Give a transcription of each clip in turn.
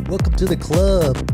Welcome to the club.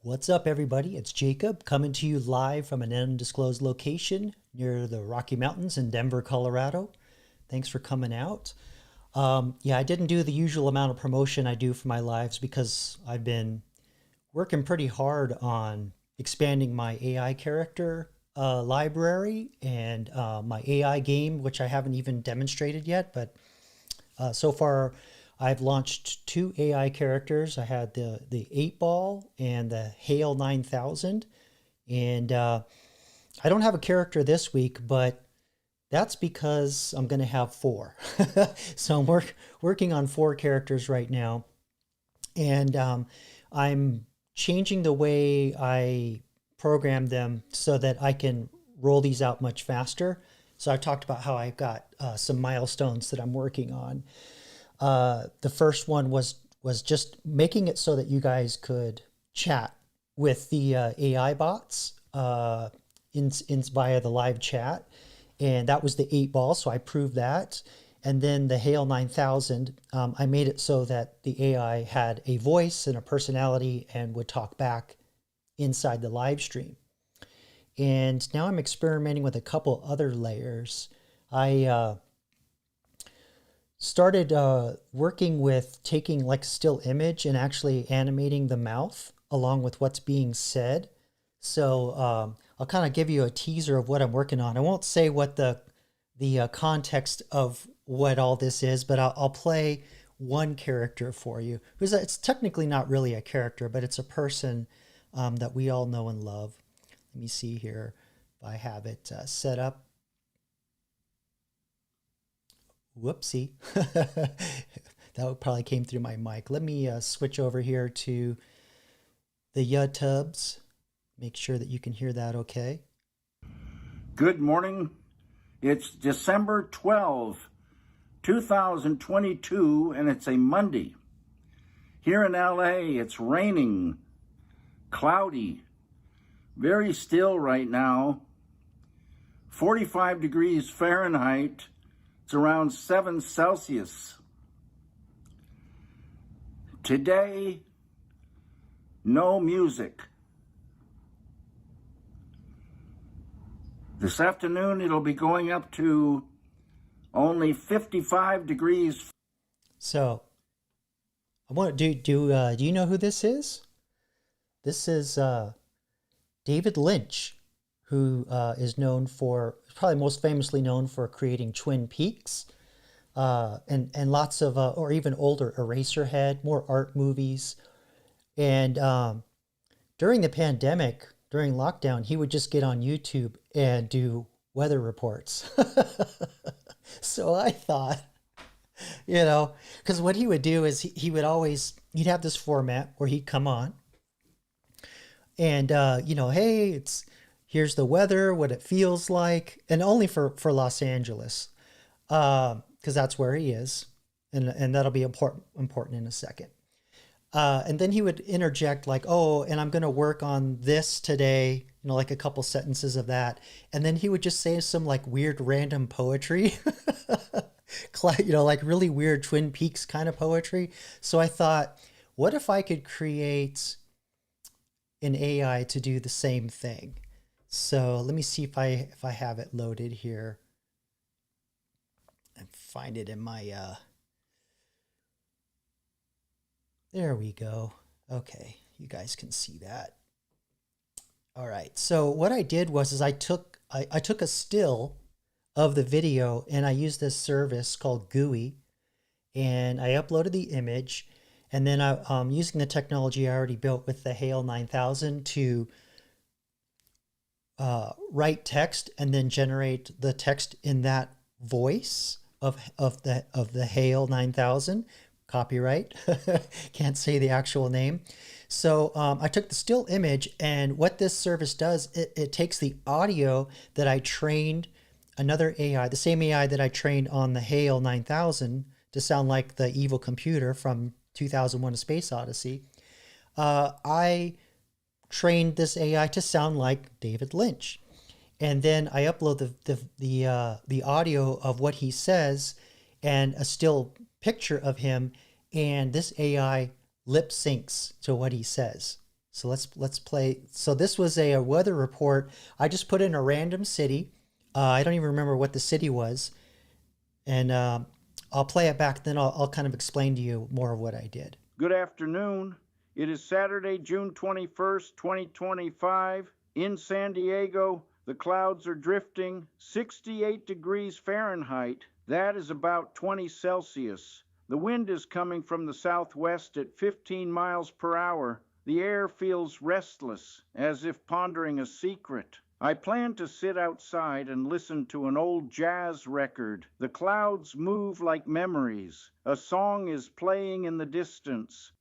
What's up, everybody? It's Jacob coming to you live from an undisclosed location near the Rocky Mountains in Denver, Colorado. Thanks for coming out. Yeah, I didn't do the usual amount of promotion I do for my lives because I've been working pretty hard on expanding my AI character library and my AI game, which I haven't even demonstrated yet, but so far, I've launched two AI characters. I had the 8 Ball and the Hale 9000. And I don't have a character this week, but that's because I'm going to have four. So I'm working on four characters right now. And I'm changing the way I program them so that I can roll these out much faster. So I talked about how I've got some milestones that I'm working on. The first one was just making it so that you guys could chat with the AI bots via the live chat, and that was the 8 Ball. So I proved that, and then the Hale 9000, I made it so that the AI had a voice and a personality and would talk back inside the live stream. And now I'm experimenting with a couple other layers. I started working with taking like still image and actually animating the mouth along with what's being said. So I'll kind of give you a teaser of what I'm working on. I won't say what the context of what all this is, but I'll play one character for you. It's technically not really a character, but it's a person that we all know and love. Let me see here if I have it set up. Whoopsie. That probably came through my mic. Let me switch over here to the YouTubes. Make sure that you can hear that okay. Good morning. It's December 12, 2022, and it's a Monday. Here in LA, it's raining, cloudy, very still right now, 45 degrees Fahrenheit. It's around 7 Celsius. Today, no music. This afternoon, it'll be going up to only 55 degrees. So, I want to do you know who this is? This is David Lynch, who is probably most famously known for creating Twin Peaks and lots of, or even older Eraserhead, more art movies. And during the pandemic, during lockdown, he would just get on YouTube and do weather reports. So I thought, because what he would do is he'd have this format where he'd come on and, hey, here's the weather, what it feels like, and only for Los Angeles, because that's where he is, and that'll be important in a second. And then he would interject like, oh, and I'm going to work on this today, like a couple sentences of that. And then he would just say some like weird random poetry, like really weird Twin Peaks kind of poetry. So I thought, what if I could create an AI to do the same thing? So let me see if I have it loaded here and find it in my there we go. Okay, you guys can see that. All right. So what I did was I took a still of the video and I used this service called GUI, and I uploaded the image, and then I'm using the technology I already built with the Hale 9000 to write text and then generate the text in that voice of the Hale 9000. Copyright. Can't say the actual name. So I took the still image, and what this service does, it takes the audio that I trained another AI, the same AI that I trained on the Hale 9000 to sound like the evil computer from 2001: A Space Odyssey. I trained this AI to sound like David Lynch, and then I upload the audio of what he says and a still picture of him, and this AI lip syncs to what he says. So let's play. So this was a weather report. I just put in a random city. I don't even remember what the city was, and I'll play it back. Then I'll kind of explain to you more of what I did. Good afternoon. It is Saturday, June 21st, 2025. In San Diego, the clouds are drifting 68 degrees Fahrenheit. That is about 20 Celsius. The wind is coming from the southwest at 15 miles per hour. The air feels restless, as if pondering a secret. I plan to sit outside and listen to an old jazz record. The clouds move like memories. A song is playing in the distance.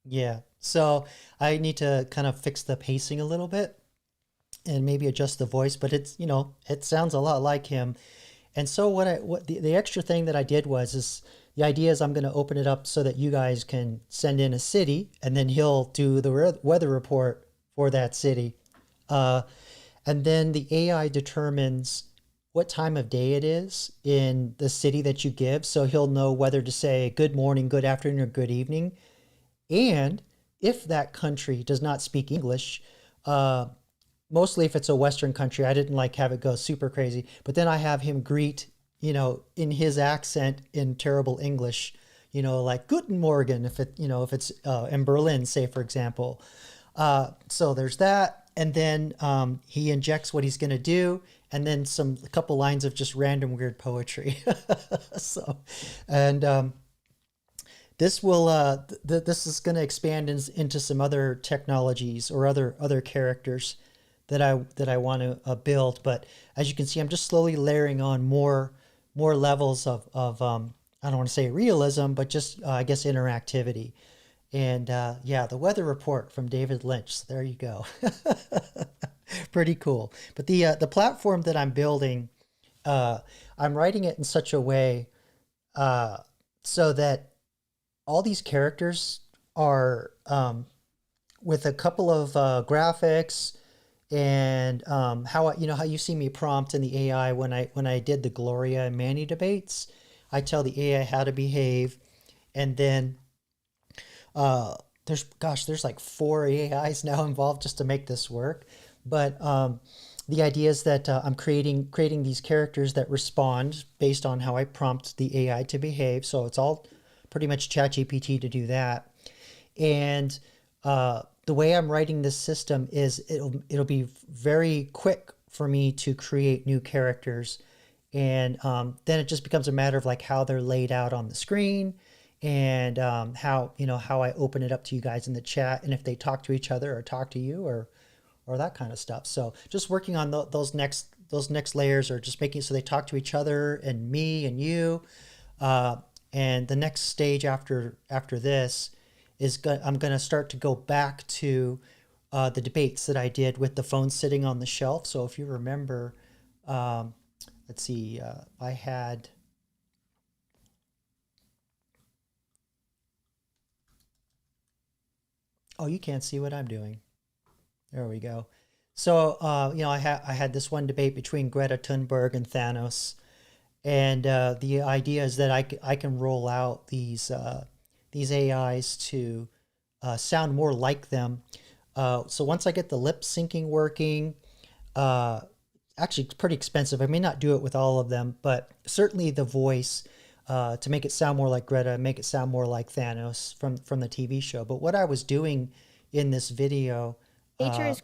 Yeah. So I need to kind of fix the pacing a little bit and maybe adjust the voice, but it sounds a lot like him. And so what the extra thing that I did was is the idea is I'm going to open it up so that you guys can send in a city and then he'll do the weather report for that city. Uh, and then the AI determines what time of day it is in the city that you give. So he'll know whether to say good morning, good afternoon, or good evening. And if that country does not speak English, uh, mostly if it's a Western country, I didn't like have it go super crazy. But then I have him greet, in his accent in terrible English, like Guten Morgen, if it's in Berlin, say for example. So there's that. And then he injects what he's going to do, and then a couple lines of just random weird poetry. So, and this is going to expand into some other technologies or other characters that I want to build. But as you can see, I'm just slowly layering on more levels of I don't want to say realism, but just I guess interactivity. And yeah, the weather report from David Lynch. There you go. Pretty cool. But the platform that I'm building, uh, I'm writing it in such a way uh, so that all these characters are with a couple of graphics and how you see me prompt in the AI when I did the Gloria and Manny debates. I tell the AI how to behave, and then uh, there's like four AIs now involved just to make this work. But the idea is that I'm creating these characters that respond based on how I prompt the AI to behave. So it's all pretty much ChatGPT to do that. And the way I'm writing this system is it'll be very quick for me to create new characters, and then it just becomes a matter of like how they're laid out on the screen, and how I open it up to you guys in the chat, and if they talk to each other or talk to you or that kind of stuff. So just working on those next layers, or just making it so they talk to each other and me and you. Uh, and the next stage after this I'm going to start to go back to the debates that I did with the phone sitting on the shelf. So if you remember, um, let's see, I had. Oh, you can't see what I'm doing. There we go. So I had this one debate between Greta Thunberg and Thanos, and the idea is that I can roll out these AIs to sound more like them. So once I get the lip syncing working, uh, actually it's pretty expensive. I may not do it with all of them, but certainly the voice to make it sound more like Greta, make it sound more like Thanos from the TV show. But what I was doing in this video, Nature uh, is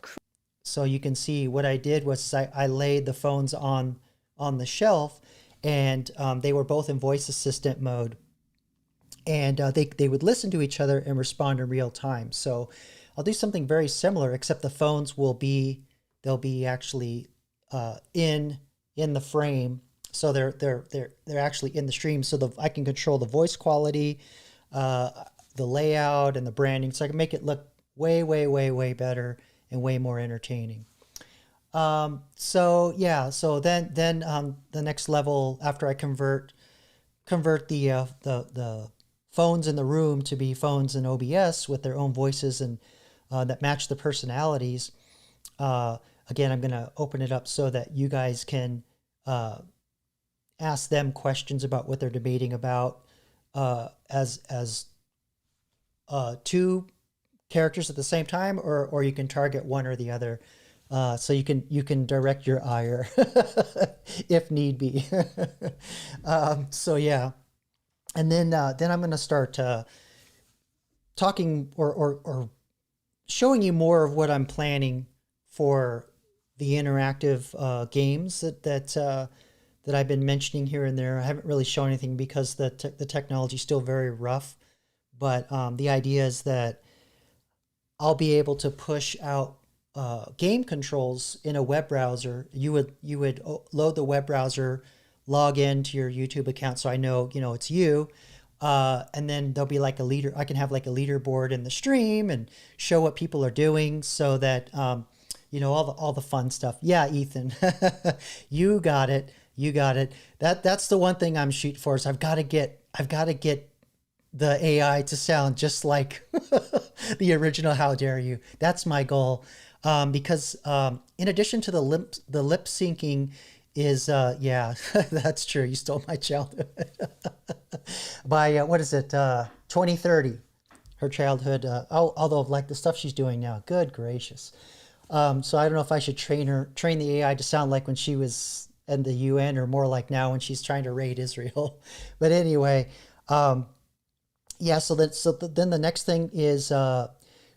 so you can see what I did was I laid the phones on the shelf, and they were both in voice assistant mode, and they would listen to each other and respond in real time. So I'll do something very similar, except the phones they'll be actually in the frame, so they're actually in the stream. So I can control the voice quality, uh, the layout, and the branding, so I can make it look way way way way better and way more entertaining. So yeah, so then the next level after I convert the phones in the room to be phones in OBS with their own voices and that match the personalities. Uh, Again, I'm going to open it up so that you guys can uh, ask them questions about what they're debating about as two characters at the same time, or you can target one or the other. So you can direct your ire if need be. So yeah, and then I'm going to start talking or showing you more of what I'm planning for the interactive games that I've been mentioning here and there. I haven't really shown anything because the technology is still very rough, but the idea is that I'll be able to push out game controls in a web browser. You would load the web browser, log into your YouTube account, so I know it's you. And then there'll be like a leader. I can have like a leaderboard in the stream and show what people are doing, so that all the fun stuff. Yeah, Ethan, you got it. You got it. That's the one thing I'm shooting for. Is I've got to get the AI to sound just like the original How Dare You. That's my goal. Because in addition to the lip syncing is yeah, that's true. You stole my childhood. By what is it? 2030. Her childhood. Although like the stuff she's doing now. Good gracious. So I don't know if I should train the AI to sound like when she was in the UN, or more like now when she's trying to raid Israel. But anyway, yeah. Then the next thing is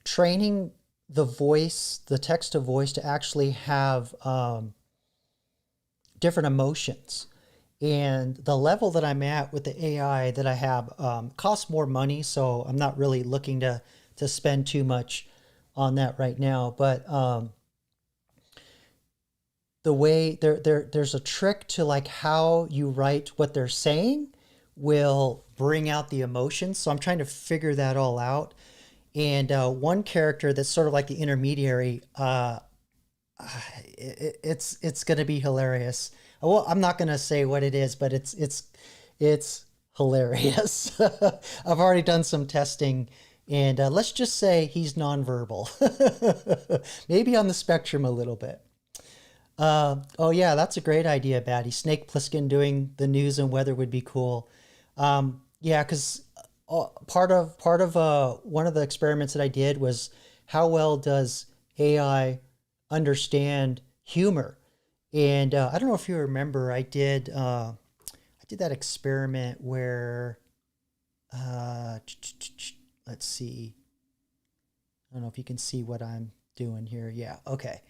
training the text to voice to actually have different emotions. And the level that I'm at with the AI that I have costs more money, so I'm not really looking to spend too much on that right now. But the way there's a trick to like how you write what they're saying will bring out the emotions. So I'm trying to figure that all out. And one character that's sort of like the intermediary, it's going to be hilarious. Well, I'm not going to say what it is, but it's hilarious. I've already done some testing, and let's just say he's nonverbal, maybe on the spectrum a little bit. Oh yeah, that's a great idea, Batty. Snake Plissken doing the news and weather would be cool. Yeah, because part of one of the experiments that I did was how well does AI understand humor. And I don't know if you remember, I did that experiment where let's see. I don't know if you can see what I'm doing here. Yeah, okay.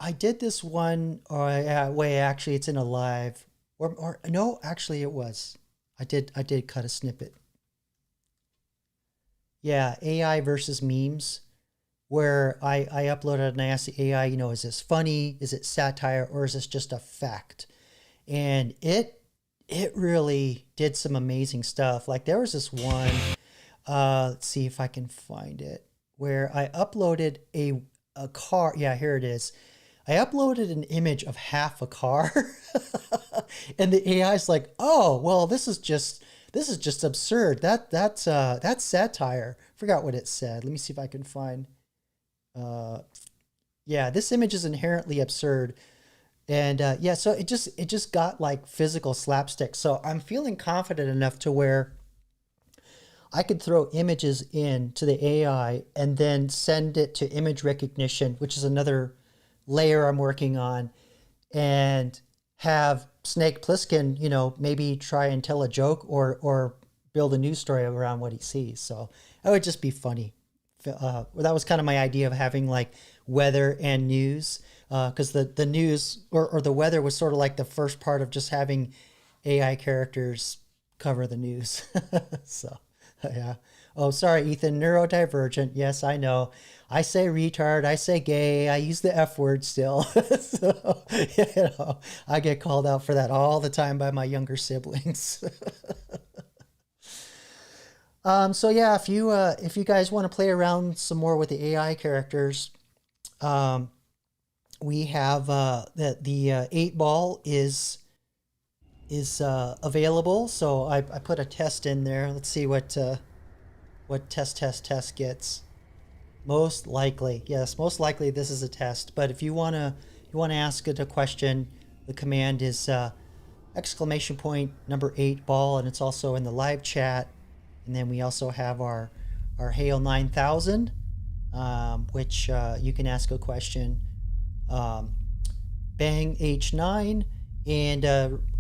I did this one, or wait, actually, it's in a live, or no, actually, it was. I did cut a snippet. Yeah, AI versus memes, where I uploaded and I asked the AI, is this funny? Is it satire, or is this just a fact? And it really did some amazing stuff. Like there was this one, let's see if I can find it, where I uploaded a car. Yeah, here it is. I uploaded an image of half a car, and the AI's like, "Oh, well, this is just absurd. That's satire." Forgot what it said. Let me see if I can find. Uh, yeah, this image is inherently absurd, and yeah, so it just got like physical slapstick. So I'm feeling confident enough to where I could throw images in to the AI and then send it to image recognition, which is another layer I'm working on, and have Snake Plissken, maybe try and tell a joke or build a news story around what he sees. So that would just be funny. Well, that was kind of my idea of having like weather and news, because the news or the weather was sort of like the first part of just having AI characters cover the news. So, yeah. Oh, sorry, Ethan. Neurodivergent. Yes, I know. I say retard. I say gay. I use the F word still. So, I get called out for that all the time by my younger siblings. So yeah, if you guys want to play around some more with the AI characters, um, we have the 8 ball is available. So I put a test in there. Let's see what test gets. Most likely, yes, most likely this is a test. But if you wanna ask it a question, the command is exclamation point number 8 ball, and it's also in the live chat. And then we also have our our Hail 9000, which you can ask a question. Bang H9, and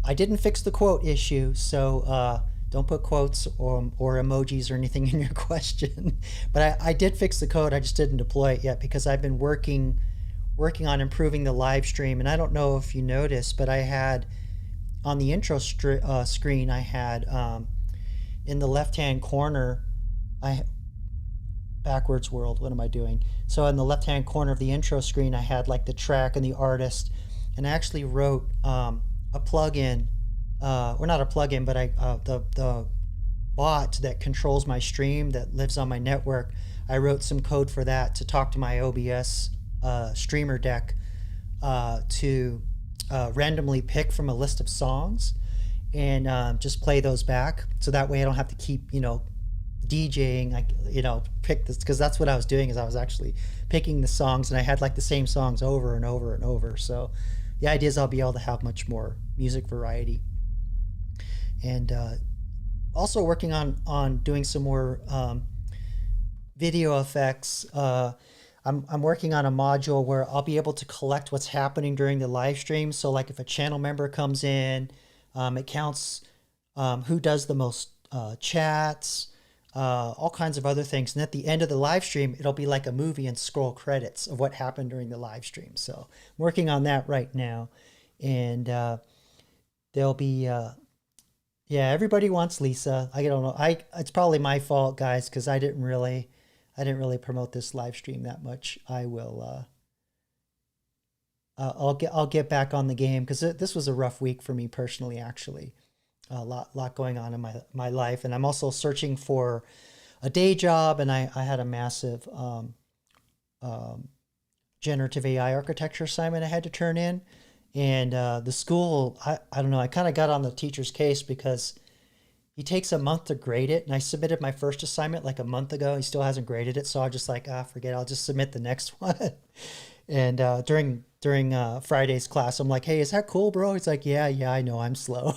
I didn't fix the quote issue, so don't put quotes or emojis or anything in your question. But I did fix the code. I just didn't deploy it yet because I've been working on improving the live stream. And I don't know if you noticed, but I had on the intro screen, I had in the left-hand corner, I backwards world. What am I doing? So in the left-hand corner of the intro screen, I had like the track and the artist, and I actually wrote a plugin, or not a plugin, but the bot that controls my stream that lives on my network. I wrote some code for that to talk to my OBS streamer deck to randomly pick from a list of songs and just play those back. So that way I don't have to keep, DJing, pick this, because that's what I was doing, is I was actually picking the songs, and I had like the same songs over and over and over. So the idea is I'll be able to have much more music variety. And also working on doing some more video effects. I'm working on a module where I'll be able to collect what's happening during the live stream. So like if a channel member comes in, it counts who does the most chats, all kinds of other things. And at the end of the live stream, it'll be like a movie and scroll credits of what happened during the live stream. So I'm working on that right now. And there'll be, everybody wants Lisa. I don't know. It's probably my fault, guys, because I didn't really promote this live stream that much. I will, I'll get back on the game, because this was a rough week for me personally, actually. A lot going on in my life, and I'm also searching for a day job, and I had a massive generative AI architecture assignment I had to turn in, and the school, I don't know, I kind of got on the teacher's case because he takes a month to grade it, and I submitted my first assignment like a month ago. He still hasn't graded it, so I was just like, forget it, I'll just submit the next one. And during Friday's class, I'm like, hey, is that cool, bro? He's like, yeah, I know, I'm slow.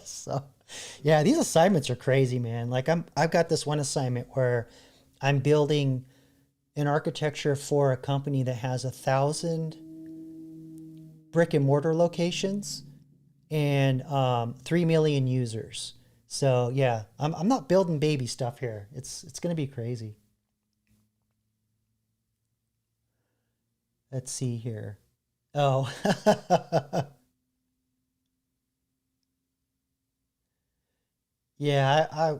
So yeah, these assignments are crazy, man. Like I've got this one assignment where I'm building an architecture for a company that has 1,000 brick and mortar locations and 3 million users. So yeah, I'm not building baby stuff here. It's gonna be crazy. Let's see here. Oh, yeah,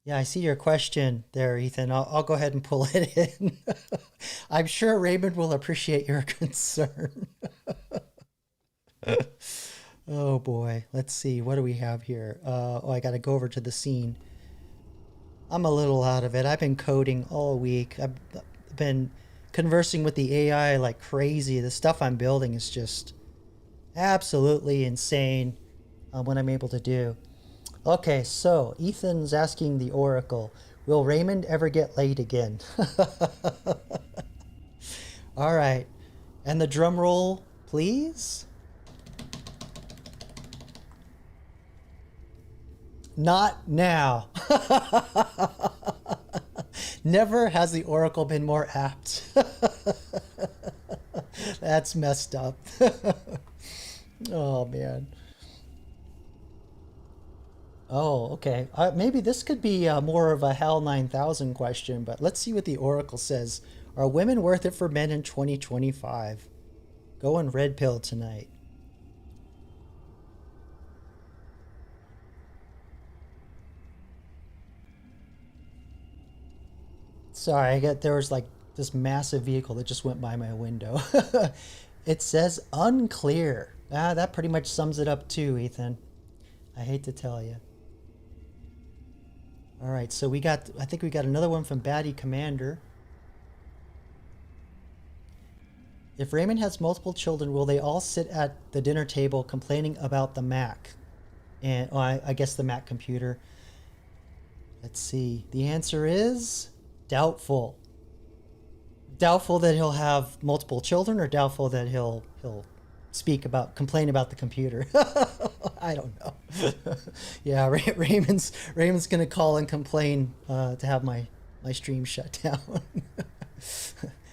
yeah, I see your question there, Ethan. I'll go ahead and pull it in. I'm sure Raymond will appreciate your concern. Oh boy, let's see. What do we have here? I got to go over to the scene. I'm a little out of it. I've been coding all week. I've been conversing with the AI like crazy. The stuff I'm building is just absolutely insane what I'm able to do. Okay, so Ethan's asking the Oracle, will Raymond ever get laid again? All right, and the drum roll, please. Not now. Never has the Oracle been more apt. That's messed up. Oh, man. Oh, okay. Maybe this could be more of a HAL 9000 question, but let's see what the Oracle says. Are women worth it for men in 2025? Going red pill tonight. Sorry, there was like this massive vehicle that just went by my window. It says unclear. That pretty much sums it up too, Ethan. I hate to tell you. All right, so I think we got another one from Batty Commander. If Raymond has multiple children, will they all sit at the dinner table complaining about the Mac? And I guess the Mac computer. Let's see. The answer is doubtful. Doubtful that he'll have multiple children, or doubtful that he'll complain about the computer. I don't know. Yeah, Raymond's gonna call and complain to have my stream shut down.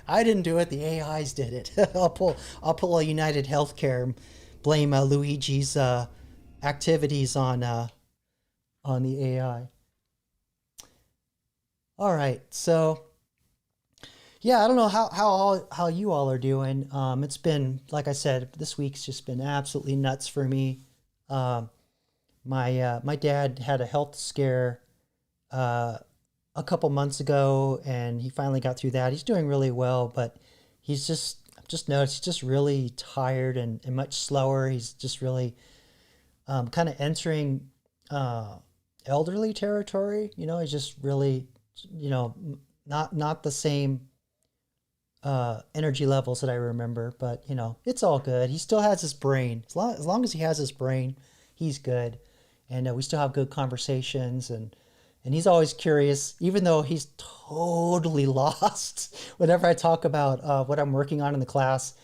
I didn't do it. The AIs did it. I'll pull a United Healthcare and blame Luigi's activities on the AI. All right, so yeah, I don't know how you all are doing. It's been, like I said, this week's just been absolutely nuts for me. Um, my dad had a health scare uh, a couple months ago, and he finally got through that. He's doing really well, but he's just noticed he's just really tired and much slower. He's just really kind of entering uh, elderly territory. He's just really, not the same energy levels that I remember, but it's all good. He still has his brain. As long as he has his brain, he's good, and we still have good conversations, and he's always curious, even though he's totally lost. Whenever I talk about what I'm working on in the class,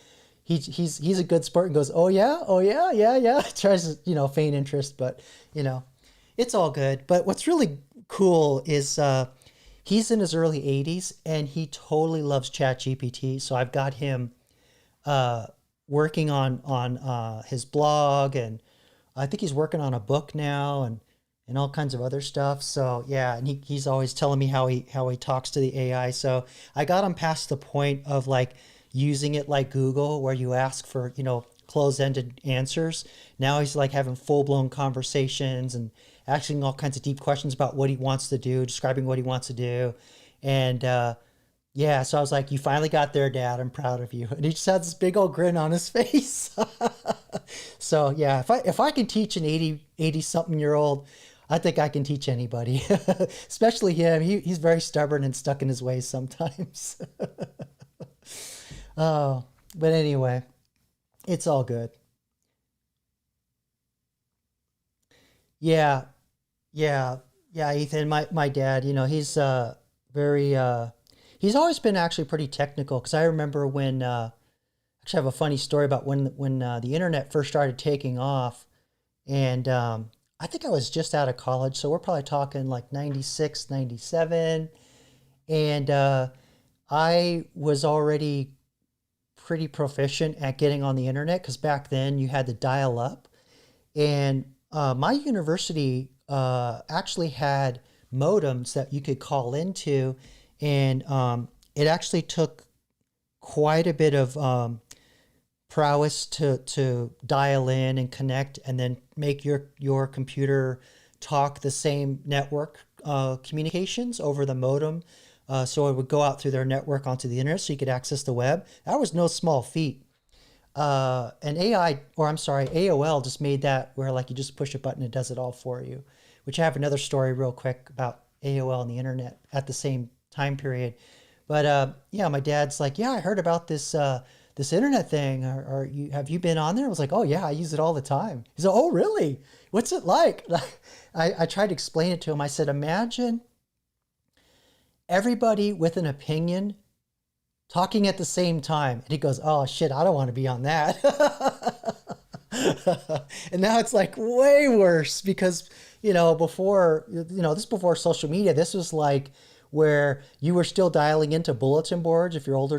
he's a good sport and goes, "Oh yeah, oh yeah, yeah, yeah." Tries to feign interest, but you know it's all good. But what's really cool is he's in his early 80s and he totally loves ChatGPT. So I've got him uh, working on his blog, and I think he's working on a book now, and all kinds of other stuff. So yeah, and he's always telling me how he talks to the AI. So I got him past the point of like using it like Google, where you ask for closed-ended answers. Now he's like having full-blown conversations and asking all kinds of deep questions about what he wants to do, describing what he wants to do, and yeah. So I was like, "You finally got there, Dad. I'm proud of you." And he just had this big old grin on his face. So yeah, if I can teach an 80 something year old, I think I can teach anybody, especially him. He's very stubborn and stuck in his ways sometimes. Oh, but anyway, it's all good. Yeah, yeah, yeah, Ethan, my dad, very he's always been actually pretty technical, because I remember when actually I have a funny story about when the internet first started taking off, and I think I was just out of college, so we're probably talking like 96, 97, and I was already pretty proficient at getting on the internet, because back then you had to dial up, and my university actually had modems that you could call into, and it actually took quite a bit of prowess to dial in and connect, and then make your computer talk the same network communications over the modem. So it would go out through their network onto the internet, so you could access the web. That was no small feat. And AI, or I'm sorry, AOL just made that where like you just push a button, it does it all for you. Which I have another story real quick about AOL and the internet at the same time period. But yeah, my dad's like, "Yeah, I heard about this internet thing. Have you been on there?" I was like, "Oh yeah, I use it all the time." He's like, "Oh really? What's it like?" I tried to explain it to him. I said, "Imagine everybody with an opinion talking at the same time." And he goes, "Oh shit, I don't want to be on that." And now it's like way worse, because before, this is before social media. This was like where you were still dialing into bulletin boards, if you're old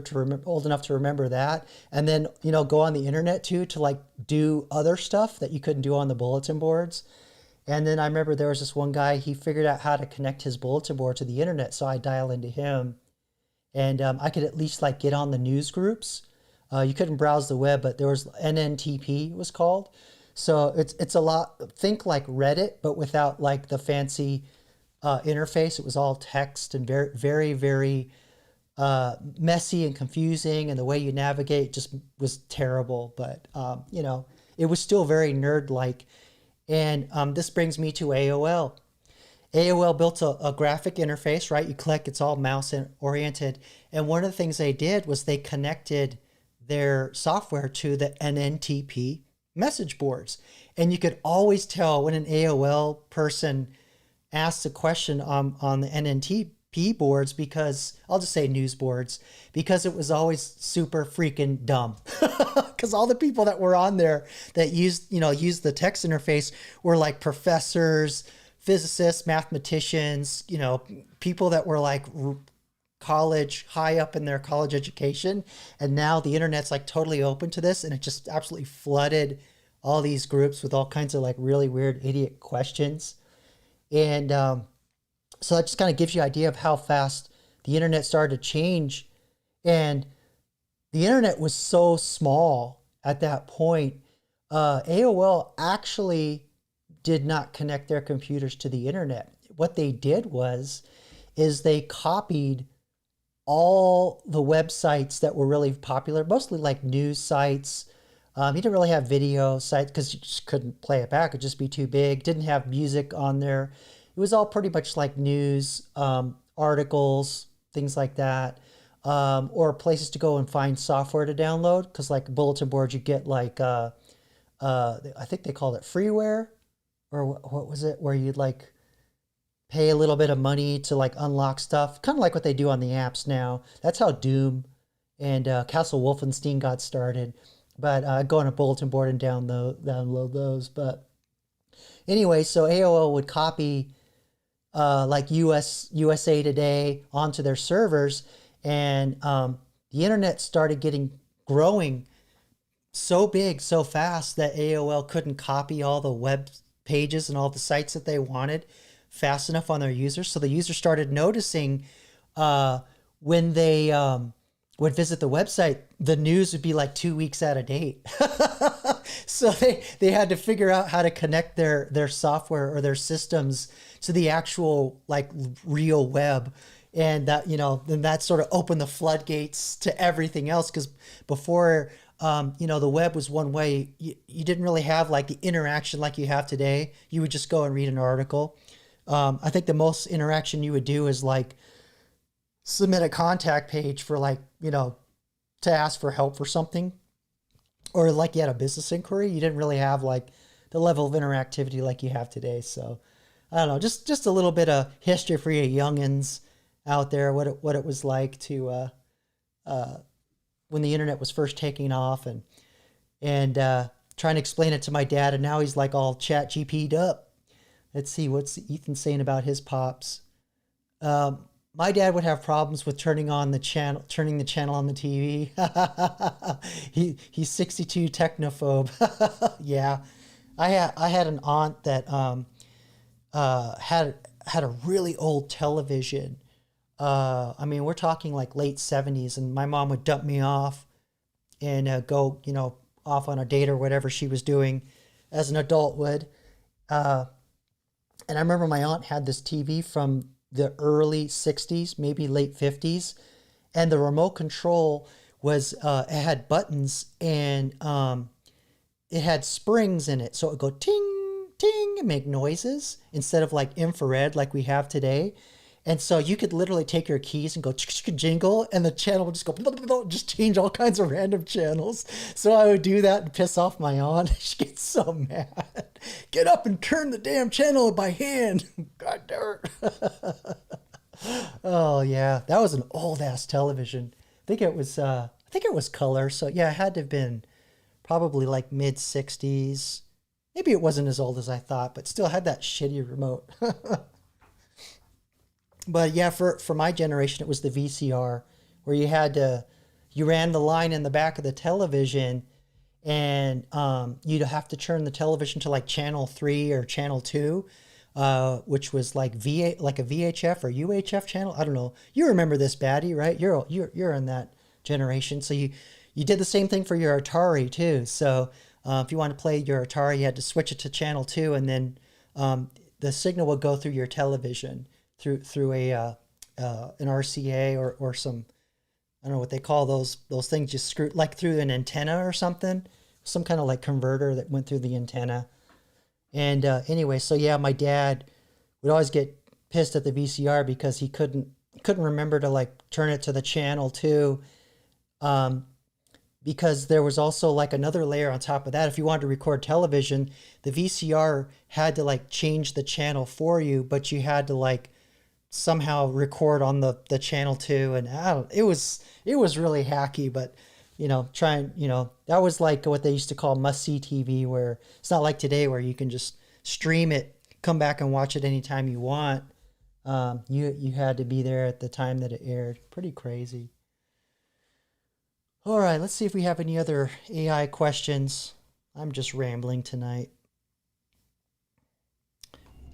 enough to remember that, and then go on the internet too, to like do other stuff that you couldn't do on the bulletin boards. And then I remember there was this one guy, he figured out how to connect his bulletin board to the internet, so I dial into him, and I could at least like get on the news groups. You couldn't browse the web, but there was NNTP, it was called. So it's a lot. Think like Reddit, but without like the fancy interface. It was all text and very very very messy and confusing, and the way you navigate just was terrible. But it was still very nerd like. And this brings me to AOL. AOL built a graphic interface, right? You click, it's all mouse oriented. And one of the things they did was they connected their software to the NNTP message boards. And you could always tell when an AOL person asked a question on the NNTP XP boards, because I'll just say news boards, because it was always super freaking dumb. Because all the people that were on there that used the text interface were like professors, physicists, mathematicians, people that were like college, high up in their college education. And now the internet's like totally open to this, and it just absolutely flooded all these groups with all kinds of like really weird idiot questions. And so that just kind of gives you an idea of how fast the internet started to change. And the internet was so small at that point. AOL actually did not connect their computers to the internet. What they did is they copied all the websites that were really popular, mostly like news sites. You didn't really have video sites because you just couldn't play it back. It'd just be too big. Didn't have music on there. It was all pretty much like news, articles, things like that, or places to go and find software to download. Because like bulletin boards, you get like, I think they called it freeware, or what was it, where you'd like pay a little bit of money to like unlock stuff, kind of like what they do on the apps now. That's how Doom and Castle Wolfenstein got started. But go on a bulletin board and download those. But anyway, so AOL would copy like USA Today onto their servers, and the internet started growing so big, so fast that AOL couldn't copy all the web pages and all the sites that they wanted fast enough on their users. So the users started noticing when they would visit the website, the news would be like 2 weeks out of date. So they had to figure out how to connect their software or their systems to the actual like real web. And that, then that sort of opened the floodgates to everything else. Because before, the web was one way. You didn't really have like the interaction like you have today. You would just go and read an article. I think the most interaction you would do is like submit a contact page for like, to ask for help for something, or like you had a business inquiry. You didn't really have like the level of interactivity like you have today. So I don't know, just a little bit of history for you youngins out there, what it was like to when the internet was first taking off, and trying to explain it to my dad, and now he's like all chat GP'd up. Let's see, what's Ethan saying about his pops. My dad would have problems with turning the channel on the TV. He's 62 technophobe. Yeah, I had an aunt that had a really old television. I mean, we're talking like late 70s, and my mom would dump me off and go, off on a date or whatever she was doing as an adult would. And I remember my aunt had this TV from the early 60s, maybe late 50s. And the remote control was, it had buttons, and it had springs in it. So it would go ting, ting, and make noises instead of like infrared like we have today. And so you could literally take your keys and go jingle, and the channel would just go, just change all kinds of random channels. So I would do that and piss off my aunt. She gets so mad. Get up and turn the damn channel by hand. God damn it. Oh yeah, that was an old ass television. I think it was color. So yeah, it had to have been probably like mid 60s. Maybe it wasn't as old as I thought, but still had that shitty remote. But yeah, for my generation, it was the VCR, where you ran the line in the back of the television, and you'd have to turn the television to like channel 3 or channel 2, which was like a VHF or UHF channel. I don't know. You remember this, Batty, right? You're in that generation. So you did the same thing for your Atari too. So if you want to play your Atari, you had to switch it to channel 2, and then the signal would go through your television through an RCA or some, I don't know what they call those things, just screw like through an antenna or something, some kind of like converter that went through the antenna. And anyway, so yeah, my dad would always get pissed at the VCR because he couldn't remember to like turn it to the channel 2, because there was also like another layer on top of that. If you wanted to record television, the VCR had to like change the channel for you, but you had to like somehow record on the channel too, and I don't, it was really hacky, but trying, that was like what they used to call must see TV, where it's not like today where you can just stream it, come back and watch it anytime you want. You had to be there at the time that it aired. Pretty crazy. All right, let's see if we have any other AI questions. I'm just rambling tonight.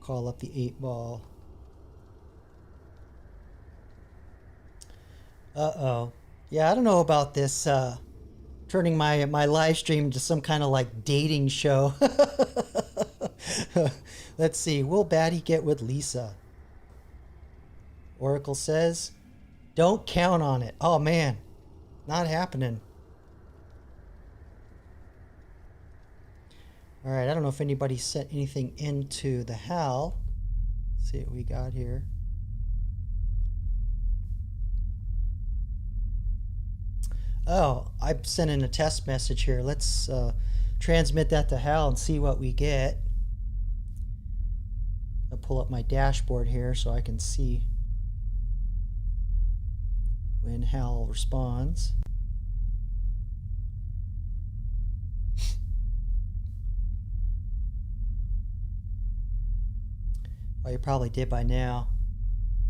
Call up the 8-ball. Uh-oh. Yeah, I don't know about this turning my live stream into some kind of like dating show. Let's see. Will Batty get with Lisa? Oracle says, don't count on it. Oh, man. Not happening. All right. I don't know if anybody sent anything into the HAL. Let's see what we got here. Oh, I sent in a test message here. Let's transmit that to HAL and see what we get. I'll pull up my dashboard here so I can see when HAL responds. Well, you probably did by now.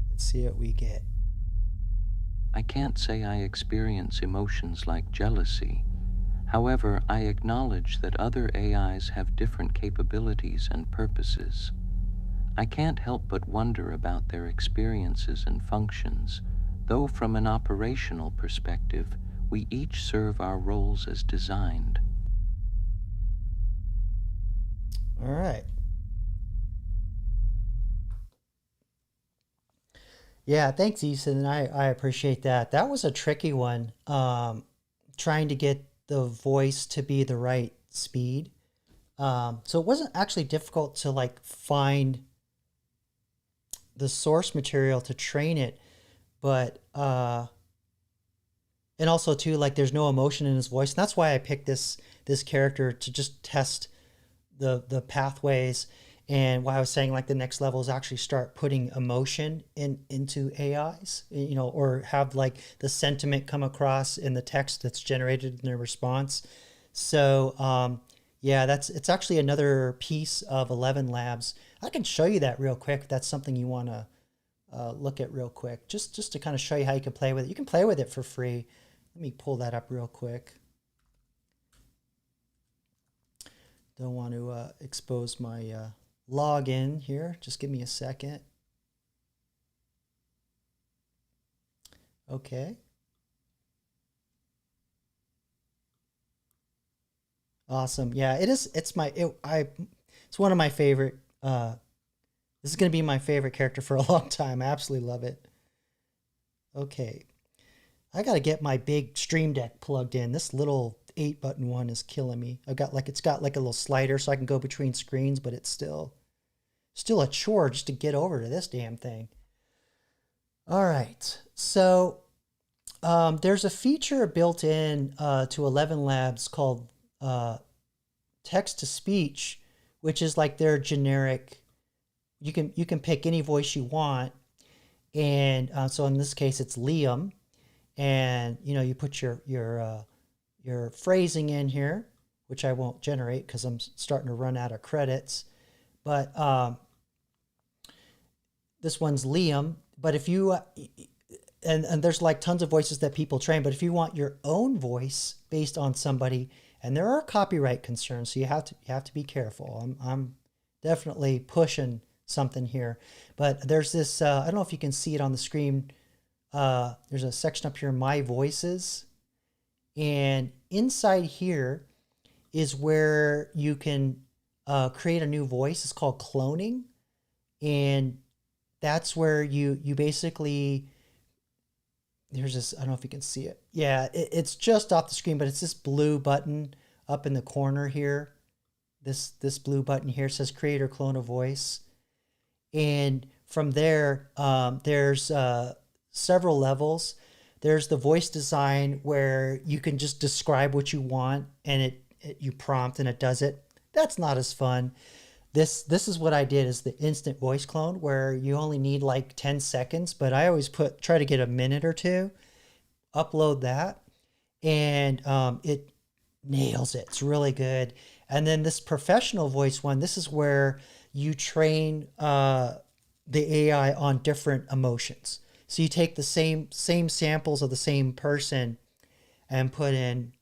Let's see what we get. I can't say I experience emotions like jealousy. However, I acknowledge that other AIs have different capabilities and purposes. I can't help but wonder about their experiences and functions, though from an operational perspective, we each serve our roles as designed. All right. Yeah, thanks, Ethan. I appreciate that. That was a tricky one. Trying to get the voice to be the right speed. So it wasn't actually difficult to like find the source material to train it, but and also too, like there's no emotion in his voice. And that's why I picked this character to just test the pathways. And what I was saying, like the next level is actually start putting emotion into AIs, or have like the sentiment come across in the text that's generated in their response. So yeah, it's actually another piece of 11 Labs. I can show you that real quick if that's something you want to look at real quick, just to kind of show you how you can play with it. You can play with it for free. Let me pull that up real quick. Don't want to expose my login here. Just give me a second. Okay. Awesome. Yeah, it is. It's one of my favorite. This is going to be my favorite character for a long time. I absolutely love it. Okay. I got to get my big Stream Deck plugged in. This little 8-button one is killing me. It's got like a little slider so I can go between screens, but it's still a chore just to get over to this damn thing. All right. So there's a feature built in to 11 Labs called text to speech, which is like their generic. You can pick any voice you want, and so in this case it's Liam, and you put your phrasing in here, which I won't generate because I'm starting to run out of credits. But this one's Liam. But if you and there's like tons of voices that people train, but if you want your own voice based on somebody, and there are copyright concerns, so you have to be careful. I'm definitely pushing something here, but there's this. I don't know if you can see it on the screen. There's a section up here, My Voices, and inside here is where you can create a new voice. It's called cloning, and that's where you basically. There's this, I don't know if you can see it. Yeah, it's just off the screen, but it's this blue button up in the corner here. This blue button here says create or clone a voice. And from there, there's several levels. There's the voice design where you can just describe what you want and you prompt and it does it. That's not as fun. This is what I did is the instant voice clone where you only need like 10 seconds, but I always try to get a minute or two, upload that, and it nails it. It's really good. And then this professional voice one, this is where you train the AI on different emotions. So you take the same samples of the same person and put in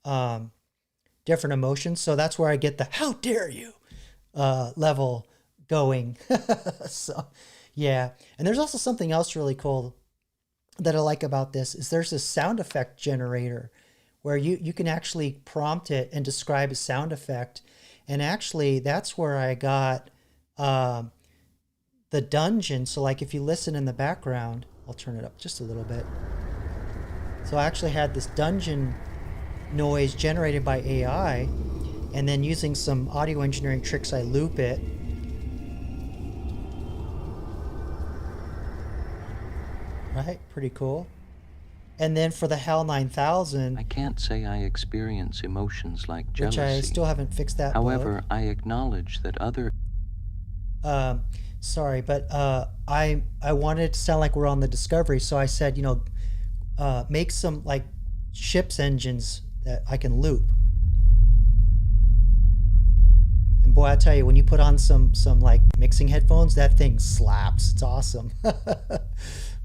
different emotions. So that's where I get the "how dare you" level going. So yeah, and there's also something else really cool that I like about this is there's a sound effect generator where you can actually prompt it and describe a sound effect. And actually, that's where I got the dungeon. So like if you listen in the background, I'll turn it up just a little bit. So I actually had this dungeon noise generated by AI, and then using some audio engineering tricks, I loop it. Right, pretty cool. And then for the HAL 9000, I can't say I experience emotions like which I jealousy. still haven't fixed that However, bug. I acknowledge that other Sorry, but I wanted it to sound like we're on the Discovery, so I said, make some like ship's engines that I can loop. And boy, I tell you, when you put on some like mixing headphones, that thing slaps. It's awesome.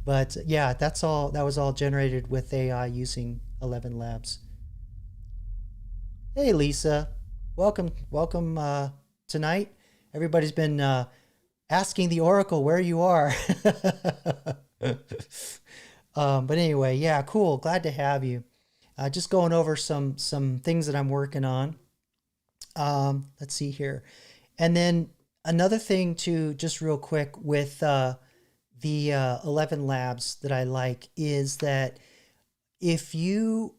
But yeah, that's all. That was all generated with AI using 11 Labs. Hey, Lisa, welcome tonight. Everybody's been asking the Oracle where you are. But anyway, yeah, cool. Glad to have you. Just going over some things that I'm working on. Let's see here. And then another thing too, just real quick with the 11 Labs that I like is that if you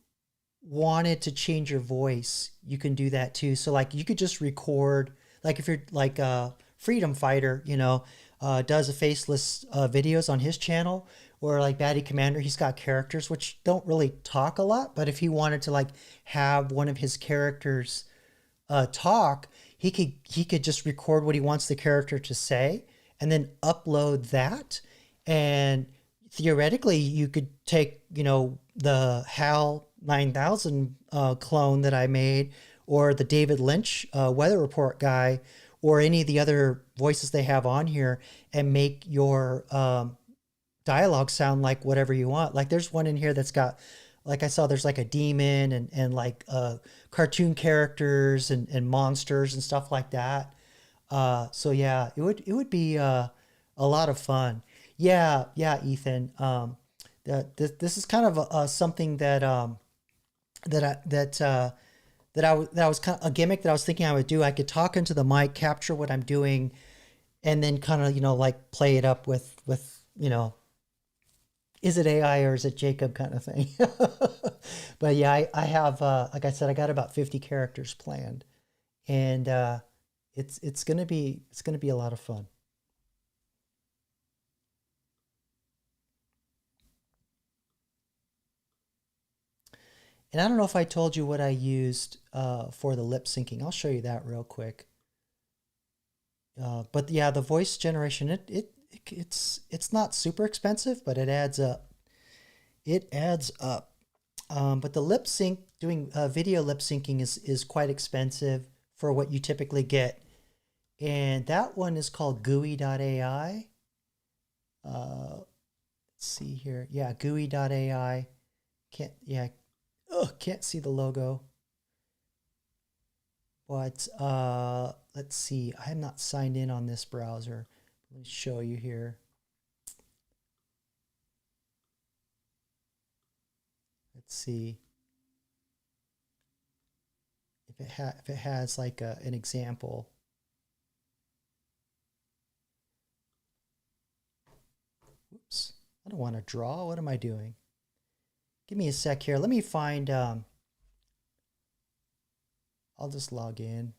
wanted to change your voice, you can do that too. So like you could just record, like if you're like a freedom fighter, does a faceless videos on his channel, or like Batty Commander, he's got characters which don't really talk a lot, but if he wanted to like have one of his characters talk, he could just record what he wants the character to say and then upload that. And theoretically, you could take the HAL 9000 clone that I made, or the David Lynch weather report guy, or any of the other voices they have on here, and make your dialogue sound like whatever you want. Like there's one in here that's got, like I saw there's like a demon and like cartoon characters and monsters and stuff like that. So yeah, it would be a lot of fun. Yeah, Ethan. This is kind of something that was kind of a gimmick that I was thinking I would do. I could talk into the mic, capture what I'm doing, and then kind of like play it up with is it AI or is it Jacob kind of thing. But yeah, I have like I said, I got about 50 characters planned, and it's gonna be a lot of fun. And I don't know if I told you what I used for the lip syncing. I'll show you that real quick. But yeah, the voice generation, it's not super expensive, but it adds up. It adds up. But the lip sync, doing video lip syncing is quite expensive for what you typically get. And that one is called GUI.ai. Let's see here. Yeah, GUI.ai. Can't see the logo. But let's see. I am not signed in on this browser. Let me show you here. Let's see if it has like an example. Oops. I don't want to draw. What am I doing? Give me a sec here. Let me find I'll just log in.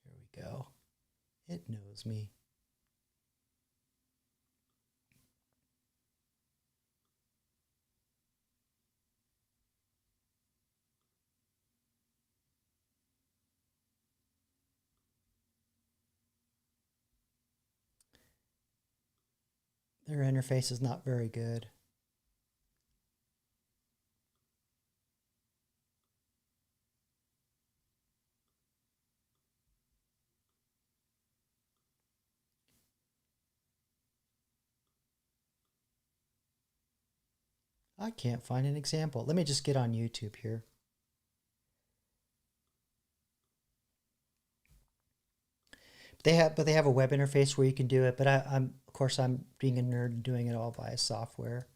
Here we go. It knows me. Their interface is not very good. I can't find an example. Let me just get on YouTube here. But they have a web interface where you can do it. But I'm of course I'm being a nerd and doing it all via software.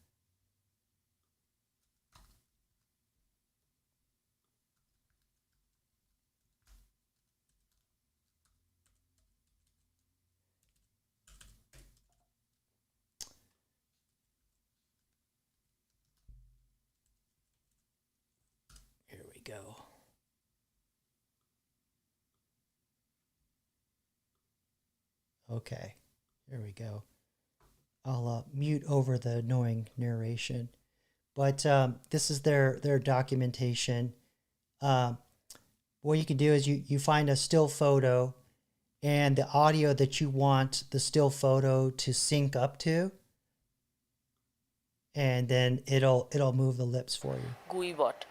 Here we go. Okay, here we go. I'll mute over the annoying narration. But this is their documentation. What you can do is you find a still photo and the audio that you want the still photo to sync up to, and then it'll move the lips for you. GUI bot.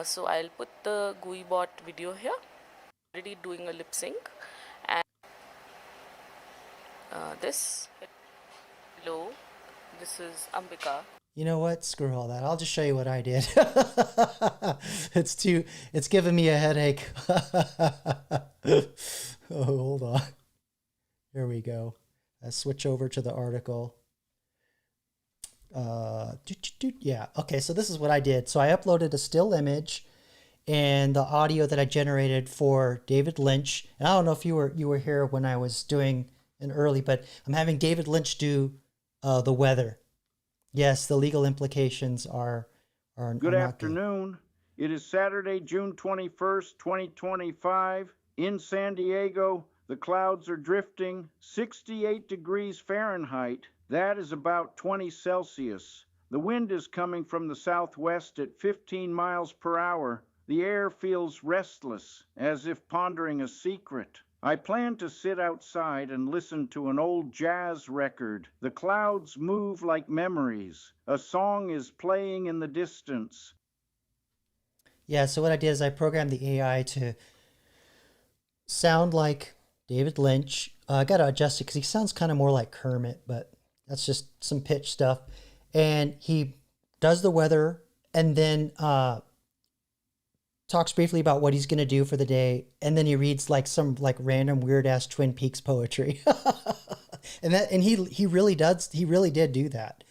So I'll put the GUI bot video here. Already doing a lip sync, and this hello, this is Ambika. You know what? Screw all that. I'll just show you what I did. It's giving me a headache. Oh, hold on. Here we go. Let's switch over to the article. Yeah. Okay, so this is what I did. So I uploaded a still image and the audio that I generated for David Lynch. And I don't know if you were here when I was doing an early, but I'm having David Lynch do the weather. Yes, the legal implications are Good afternoon. It is Saturday, June 21st, 2025. In San Diego, the clouds are drifting 68 degrees Fahrenheit. That is about 20 Celsius. The wind is coming from the southwest at 15 miles per hour. The air feels restless, as if pondering a secret. I plan to sit outside and listen to an old jazz record. The clouds move like memories. A song is playing in the distance. Yeah, so what I did is I programmed the AI to sound like David Lynch. I got to adjust it because he sounds kind of more like Kermit, but that's just some pitch stuff. And he does the weather and then talks briefly about what he's going to do for the day, and then he reads like some like random weird ass Twin Peaks poetry. and he really did do that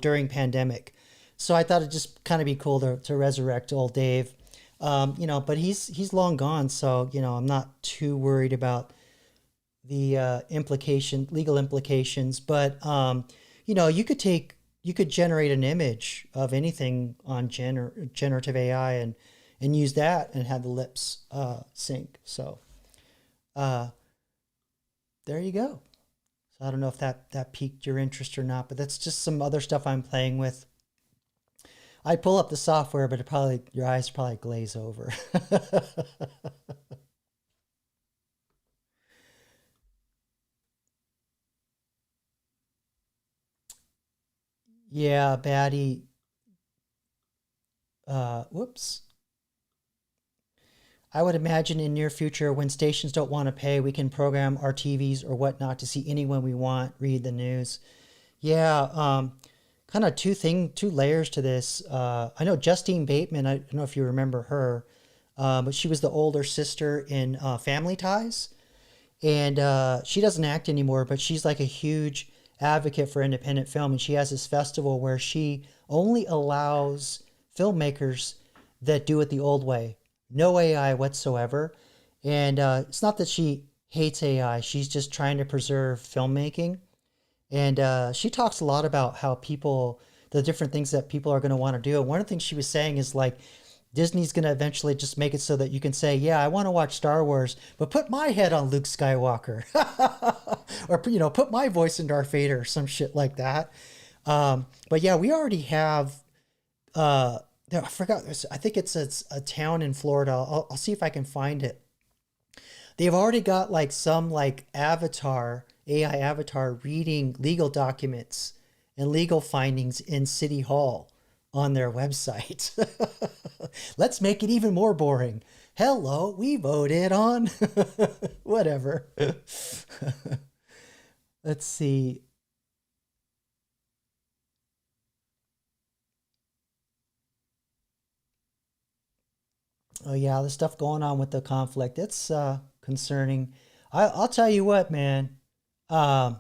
during pandemic. So I thought it'd just kind of be cool to resurrect old Dave. But he's long gone, so I'm not too worried about the legal implications. But you could generate an image of anything on generative AI and use that and have the lips sync. So there you go. So I don't know if that piqued your interest or not, but that's just some other stuff I'm playing with. I'd pull up the software, but your eyes probably glaze over. Yeah, baddie. Whoops. I would imagine in near future, when stations don't want to pay, we can program our TVs or whatnot to see anyone we want, read the news. Yeah, kind of two layers to this. I know Justine Bateman, I don't know if you remember her, but she was the older sister in Family Ties. And she doesn't act anymore, but she's like a huge advocate for independent film. And she has this festival where she only allows filmmakers that do it the old way. No AI whatsoever. And it's not that she hates AI. She's just trying to preserve filmmaking. And she talks a lot about how the different things that people are going to want to do. And one of the things she was saying is like, Disney's going to eventually just make it so that you can say, yeah, I want to watch Star Wars, but put my head on Luke Skywalker. Or, put my voice in Darth Vader or some shit like that. But yeah, we already have, I forgot, I think it's a town in Florida. I'll see if I can find it. They've already got like some like avatar AI avatar reading legal documents and legal findings in City Hall on their website. Let's make it even more boring. Hello, we voted on whatever. Let's see. Oh yeah, the stuff going on with the conflict. It's concerning. I'll tell you what, man. Um,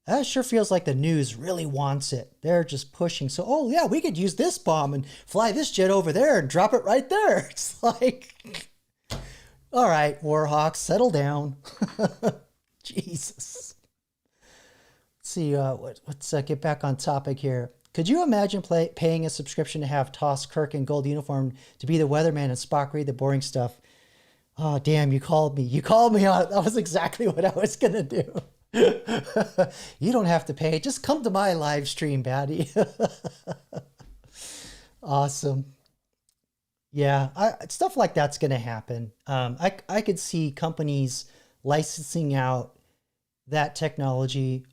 that sure feels like the news really wants it. They're just pushing. So, oh yeah, we could use this bomb and fly this jet over there and drop it right there. It's like, all right, Warhawks, settle down. Jesus. Let's see. Let's get back on topic here. Could you imagine paying a subscription to have Toss Kirk in gold uniform to be the weatherman and Spock read the boring stuff? Oh, damn, you called me. You called me on it. That was exactly what I was going to do. You don't have to pay. Just come to my live stream, Batty. Awesome. Yeah, stuff like that's going to happen. I could see companies licensing out that technology,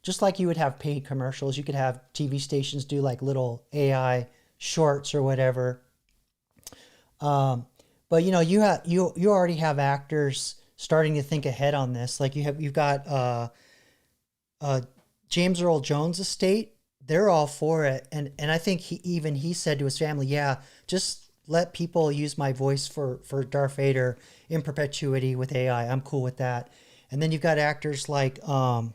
just like you would have paid commercials. You could have TV stations do like little AI shorts or whatever. But you already have actors starting to think ahead on this. Like you've got James Earl Jones' estate. They're all for it, and I think he said to his family, "Yeah, just let people use my voice for Darth Vader in perpetuity with AI. I'm cool with that." And then you've got actors like Keanu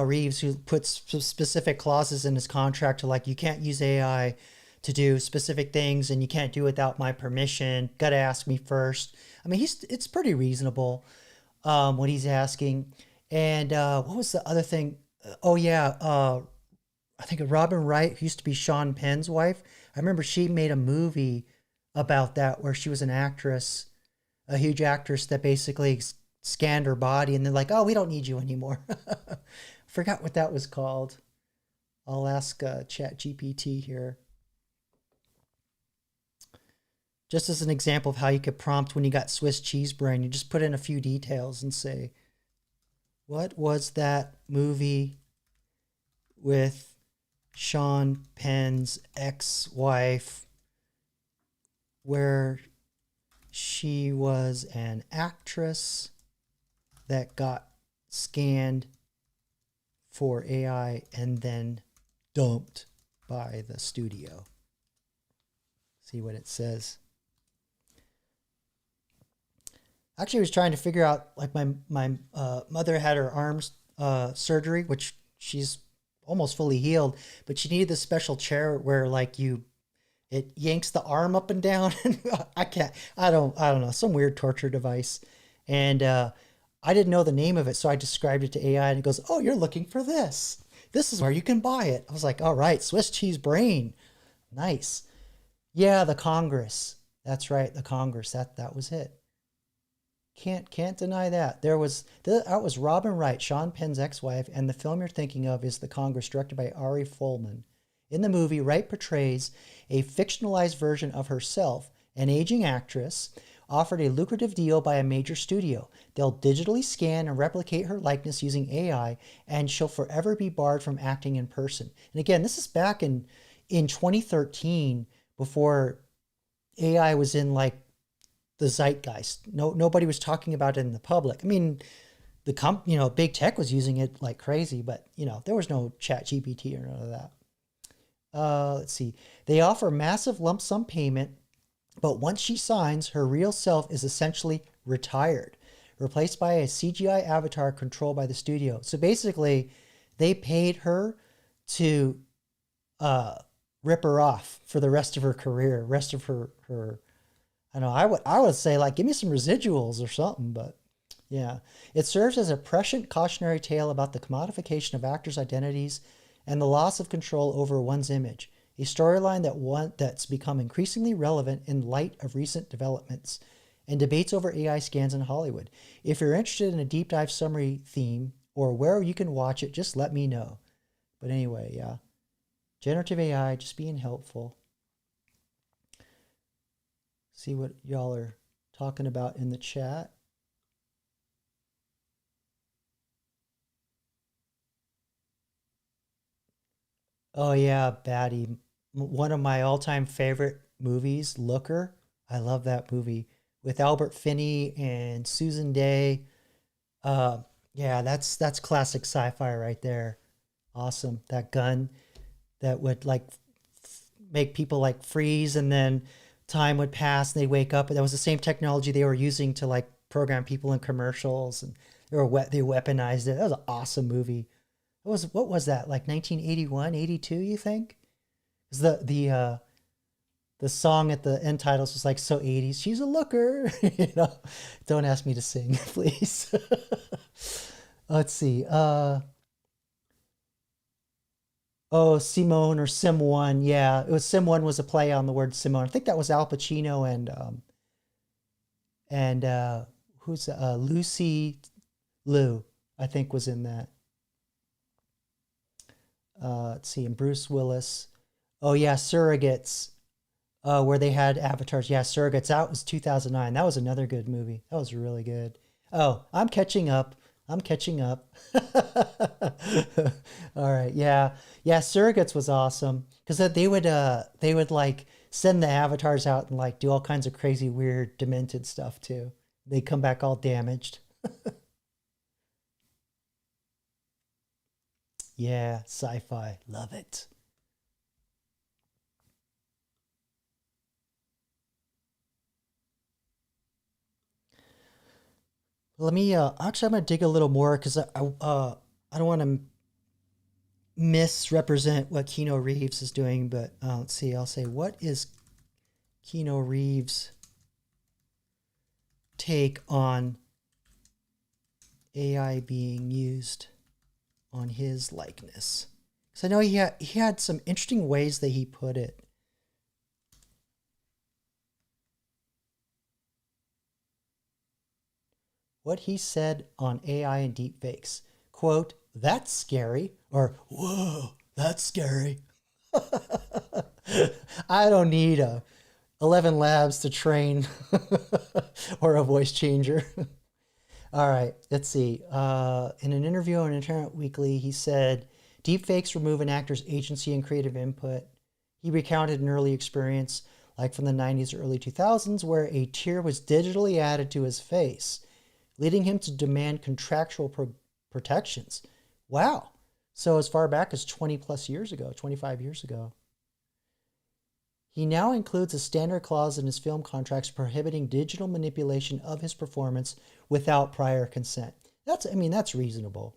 Reeves, who puts specific clauses in his contract to like, you can't use AI to do specific things, and you can't do it without my permission. Got to ask me first. I mean, it's pretty reasonable what he's asking. And what was the other thing? Oh yeah, I think Robin Wright, who used to be Sean Penn's wife. I remember she made a movie about that where she was an actress, a huge actress that basically scanned her body, and they're like, "Oh, we don't need you anymore." Forgot what that was called. I'll ask Chat GPT here. Just as an example of how you could prompt when you got Swiss cheese brain, you just put in a few details and say, what was that movie with Sean Penn's ex-wife where she was an actress that got scanned for AI and then dumped by the studio? See what it says. Actually, I was trying to figure out, like, my mother had her arms surgery, which she's almost fully healed, but she needed this special chair where like it yanks the arm up and down. I don't know, some weird torture device. And I didn't know the name of it, so I described it to AI, and it goes, "Oh, you're looking for this. This is where you can buy it." I was like, "All right, Swiss cheese brain, nice." Yeah, the Congress. That's right, the Congress. That was it. Can't deny that. That was Robin Wright, Sean Penn's ex-wife, and the film you're thinking of is The Congress, directed by Ari Folman. In the movie, Wright portrays a fictionalized version of herself, an aging actress, offered a lucrative deal by a major studio. They'll digitally scan and replicate her likeness using AI, and she'll forever be barred from acting in person. And again, this is back in 2013, before AI was in like the zeitgeist. Nobody was talking about it in the public. I mean, big tech was using it like crazy, but there was no Chat GPT or none of that. Let's see. They offer massive lump sum payment, but once she signs, her real self is essentially retired, replaced by a CGI avatar controlled by the studio. So basically, they paid her to rip her off for the rest of her career, rest of her I know, I would say, like, give me some residuals or something, but yeah. It serves as a prescient cautionary tale about the commodification of actors' identities and the loss of control over one's image, a storyline that's become increasingly relevant in light of recent developments and debates over AI scans in Hollywood. If you're interested in a deep dive summary theme or where you can watch it, just let me know. But anyway, yeah. Generative AI, just being helpful. See what y'all are talking about in the chat. Oh yeah, Batty. One of my all-time favorite movies, Looker. I love that movie with Albert Finney and Susan Day. Uh, yeah, that's classic sci-fi right there. Awesome. That gun that would like make people like freeze, and then time would pass and they wake up. And that was the same technology they were using to like program people in commercials, and they weaponized it. That was an awesome movie. What was that, like 1981, 82? You think? 'Cause the song at the end titles was like so 80s. She's a looker, you know. Don't ask me to sing, please. Let's see. Oh, Simone or Sim One. Yeah, it was Sim One was a play on the word Simone. I think that was Al Pacino and who's Lucy Liu, I think, was in that. Let's see, and Bruce Willis. Oh yeah, Surrogates, where they had avatars. Yeah, Surrogates. That was 2009. That was another good movie. That was really good. Oh, I'm catching up. I'm catching up. All right. Yeah. Yeah. Surrogates was awesome because they would like send the avatars out and like do all kinds of crazy, weird, demented stuff too. They come back all damaged. Yeah. Sci-fi. Love it. Let me actually I'm gonna dig a little more because I don't want to misrepresent what Keanu Reeves is doing, but let's see. I'll say, what is Keanu Reeves' take on AI being used on his likeness? Because I know he had some interesting ways that he put it. What he said on AI and deepfakes. Quote, that's scary, or whoa, that's scary. I don't need 11 labs to train or a voice changer. All right, let's see. In an interview on Internet Weekly, he said, deepfakes remove an actor's agency and creative input. He recounted an early experience, like from the 90s or early 2000s, where a tear was digitally added to his face, leading him to demand contractual protections. Wow. So as far back as 20 plus years ago, 25 years ago. He now includes a standard clause in his film contracts prohibiting digital manipulation of his performance without prior consent. That's reasonable.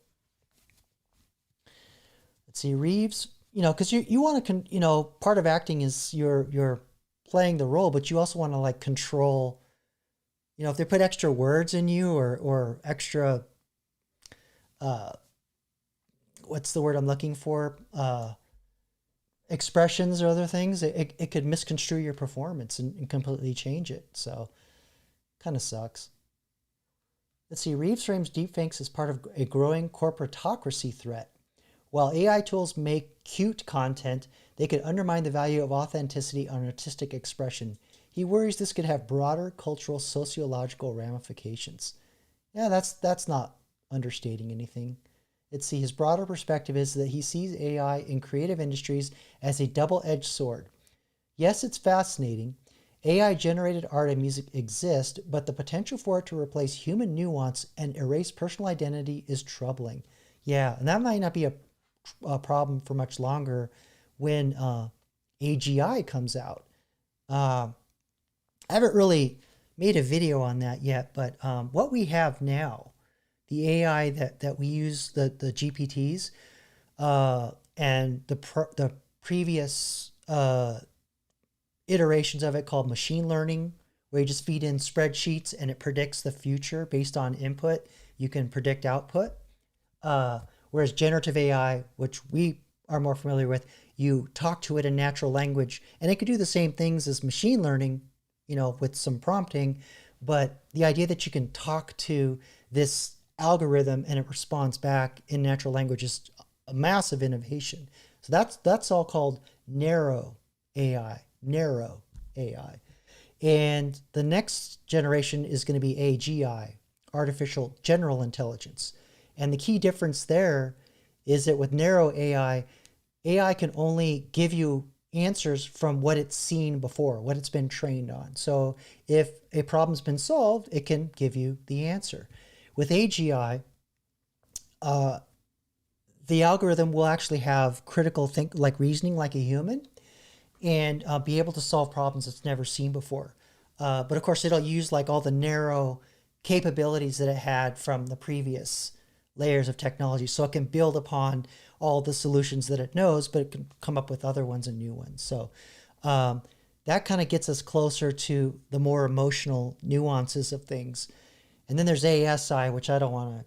Let's see, Reeves, because you want to, part of acting is you're playing the role, but you also want to like control, if they put extra words in you or extra, what's the word I'm looking for? Expressions or other things, it could misconstrue your performance and completely change it. So kind of sucks. Let's see, Reeves frames deepfakes as part of a growing corporatocracy threat. While AI tools make cute content, they could undermine the value of authenticity and artistic expression. He worries this could have broader cultural, sociological ramifications. Yeah, that's not understating anything. Let's see, his broader perspective is that he sees AI in creative industries as a double-edged sword. Yes, it's fascinating. AI-generated art and music exist, but the potential for it to replace human nuance and erase personal identity is troubling. Yeah, and that might not be a problem for much longer when AGI comes out. I haven't really made a video on that yet, but what we have now, the AI that we use, the GPTs, and the previous iterations of it called machine learning, where you just feed in spreadsheets and it predicts the future based on input. You can predict output. Whereas generative AI, which we are more familiar with, you talk to it in natural language, and it could do the same things as machine learning, with some prompting. But the idea that you can talk to this algorithm and it responds back in natural language is a massive innovation. So that's all called narrow AI. And the next generation is going to be AGI, artificial general intelligence. And the key difference there is that with narrow AI, AI can only give you answers from what it's seen before, what it's been trained on. So if a problem's been solved, it can give you the answer. With AGI, the algorithm will actually have critical think, like reasoning like a human, and be able to solve problems it's never seen before. But of course, it'll use like all the narrow capabilities that it had from the previous layers of technology. So it can build upon all the solutions that it knows, but it can come up with other ones and new ones. So that kind of gets us closer to the more emotional nuances of things. And then there's ASI, which I don't want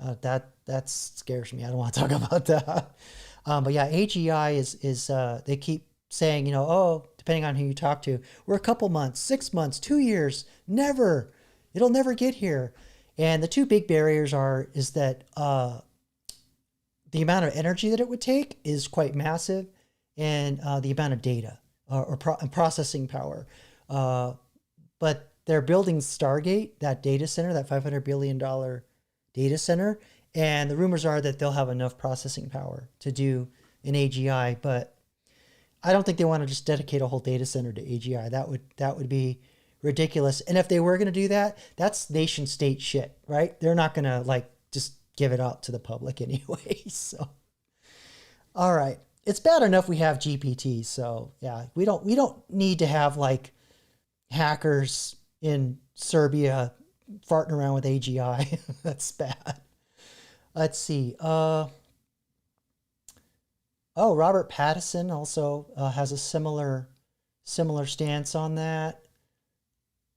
to, that scares me. I don't want to talk about that. But yeah, AGI is they keep saying, oh, depending on who you talk to, we're a couple months, 6 months, 2 years, never, it'll never get here. And the two big barriers is that the amount of energy that it would take is quite massive, and the amount of data or processing power. But they're building Stargate, that data center, that $500 billion data center. And the rumors are that they'll have enough processing power to do an AGI, but I don't think they want to just dedicate a whole data center to AGI. That would be ridiculous. And if they were going to do that, that's nation state shit, right? They're not going to like just give it out to the public anyway. So, all right, it's bad enough we have GPT. So yeah, we don't need to have like hackers in Serbia farting around with AGI. That's bad. Let's see. Robert Pattinson also has a similar stance on that.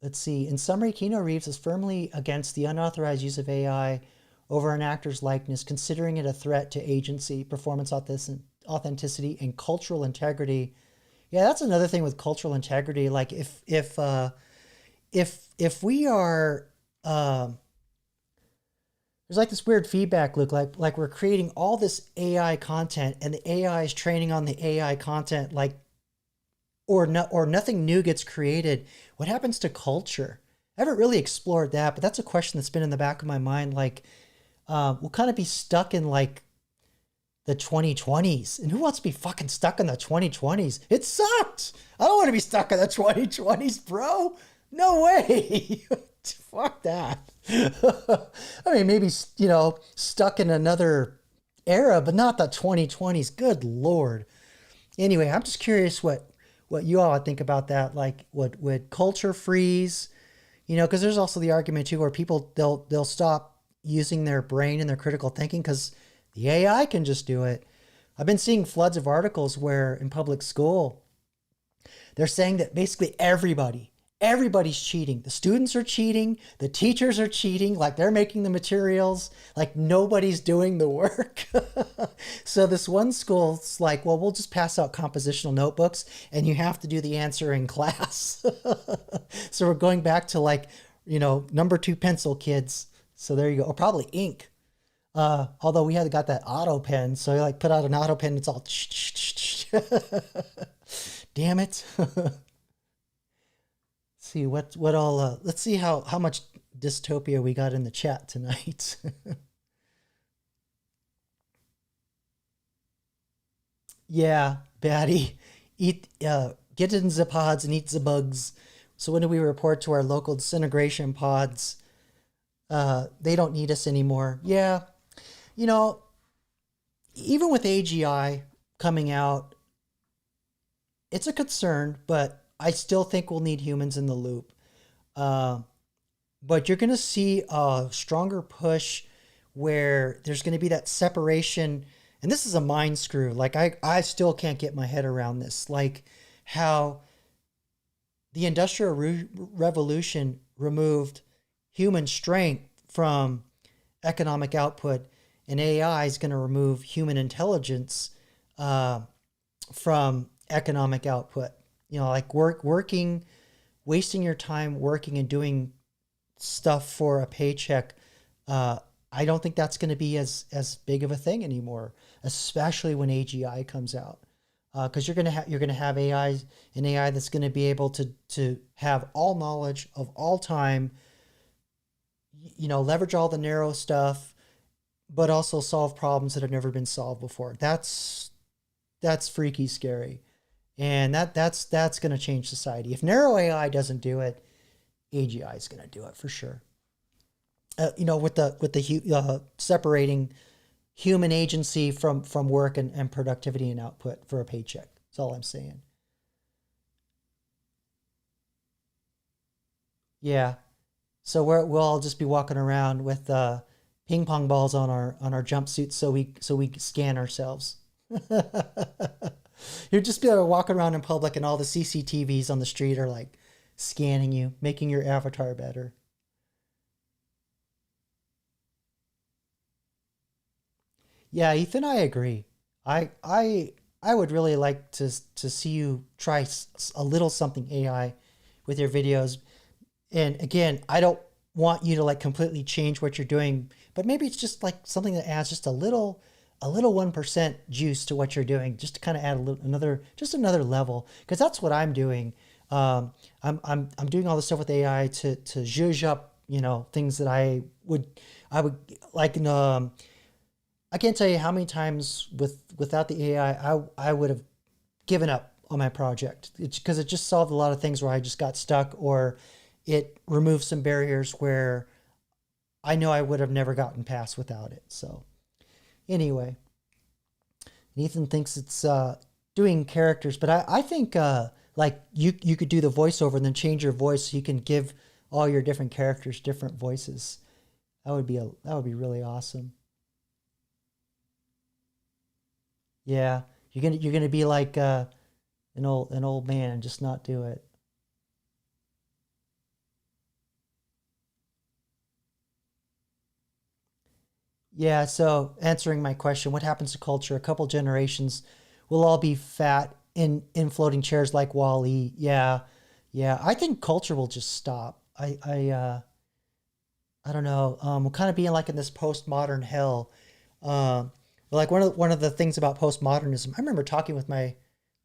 Let's see. In summary, Keanu Reeves is firmly against the unauthorized use of AI over an actor's likeness, considering it a threat to agency, performance authenticity, and cultural integrity. Yeah, that's another thing with cultural integrity. Like if we are there's like this weird feedback loop, like we're creating all this AI content, and the AI is training on the AI content, like, or nothing new gets created. What happens to culture? I haven't really explored that, but that's a question that's been in the back of my mind. Like, we'll kind of be stuck in like the 2020s, and who wants to be fucking stuck in the 2020s? It sucked. I don't want to be stuck in the 2020s, bro. No way. Fuck that. I mean, maybe, stuck in another era, but not the 2020s. Good Lord. Anyway, I'm just curious what you all think about that. Like, would culture freeze? Because there's also the argument too where people, they'll stop using their brain and their critical thinking because the AI can just do it. I've been seeing floods of articles where in public school, they're saying that basically everybody's cheating. The students are cheating. The teachers are cheating. Like they're making the materials. Like nobody's doing the work. So this one school's like, well, we'll just pass out compositional notebooks and you have to do the answer in class. So we're going back to like, number 2 pencil kids. So there you go. Or probably ink. Although we got that auto pen. So you like put out an auto pen. It's all damn it. See what all let's see how much dystopia we got in the chat tonight. Yeah, Batty, get in the pods and eat the bugs. So when do we report to our local disintegration pods? They don't need us anymore. Yeah, even with AGI coming out, it's a concern, but I still think we'll need humans in the loop. But you're going to see a stronger push where there's going to be that separation. And this is a mind screw. Like I still can't get my head around this. Like how the Industrial Revolution removed human strength from economic output, and AI is going to remove human intelligence from economic output. Like working, wasting your time working and doing stuff for a paycheck. I don't think that's going to be as big of a thing anymore, especially when AGI comes out. Because you're going to have an AI that's going to be able to have all knowledge of all time, leverage all the narrow stuff, but also solve problems that have never been solved before. That's that's freaky scary. And that's going to change society. If narrow AI doesn't do it, AGI is going to do it for sure. With the separating human agency from work and productivity and output for a paycheck. That's all I'm saying. Yeah. So we'll all just be walking around with ping pong balls on our jumpsuits so we scan ourselves. You'd just be able to walk around in public and all the CCTVs on the street are like scanning you, making your avatar better. Yeah, Ethan, I agree. I would really like to see you try a little something AI with your videos. And again, I don't want you to like completely change what you're doing, but maybe it's just like something that adds just a little 1% juice to what you're doing, just to kind of add another level. Because that's what I'm doing. I'm doing all this stuff with AI to zhuzh up, things that I would like. I can't tell you how many times without the AI, I would have given up on my project. It's because it just solved a lot of things where I just got stuck, or it removed some barriers where I know I would have never gotten past without it. So anyway, Ethan thinks it's doing characters, but I think like you could do the voiceover and then change your voice so you can give all your different characters different voices. That would be really awesome. Yeah, you're gonna be like an old man and just not do it. Yeah. So answering my question, what happens to culture? A couple generations, we'll all be fat in floating chairs like Wall-E. Yeah, yeah. I think culture will just stop. I don't know. We'll kind of be in like in this postmodern hell. Um, like one of the things about postmodernism, I remember talking with my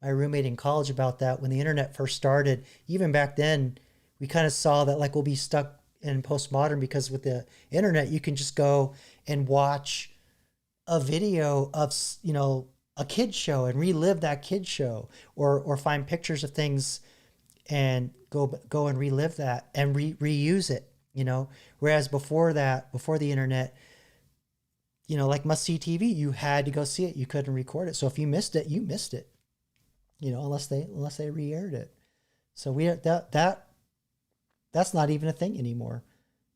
roommate in college about that when the internet first started. Even back then, we kind of saw that like we'll be stuck in postmodern because with the internet, you can just go and watch a video of a kid show and relive that kid show, or find pictures of things and go and relive that and reuse it. Whereas before that, before the internet, like must see TV, you had to go see it. You couldn't record it. So if you missed it, you missed it. Unless they re-aired it. So that's not even a thing anymore.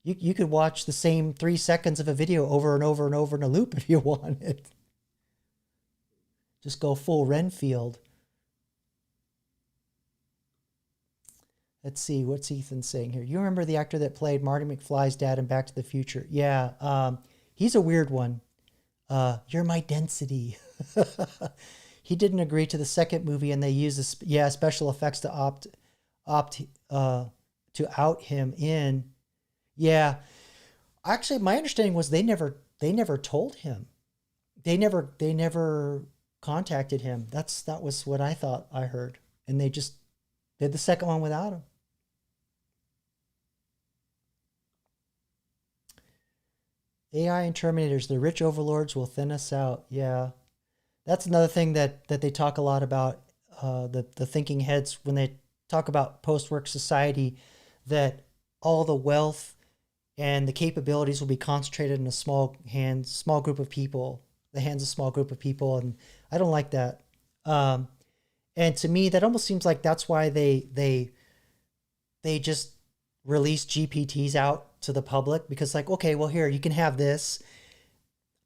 You could watch the same 3 seconds of a video over and over and over in a loop if you wanted. Just go full Renfield. Let's see, what's Ethan saying here? You remember the actor that played Marty McFly's dad in Back to the Future? Yeah, he's a weird one. You're my density. He didn't agree to the second movie, and they used special effects to opt to out him in. Yeah, actually, my understanding was they never told him. They never contacted him. That was what I thought I heard, and they just did the second one without him. AI and Terminators, the rich overlords will thin us out. Yeah, that's another thing that they talk a lot about. The thinking heads when they talk about post-work society, that all the wealth and the capabilities will be concentrated in a small group of people, the hands of a small group of people, and I don't like that. Um, and to me, that almost seems like that's why they just release GPTs out to the public, because like, okay, well, here you can have this.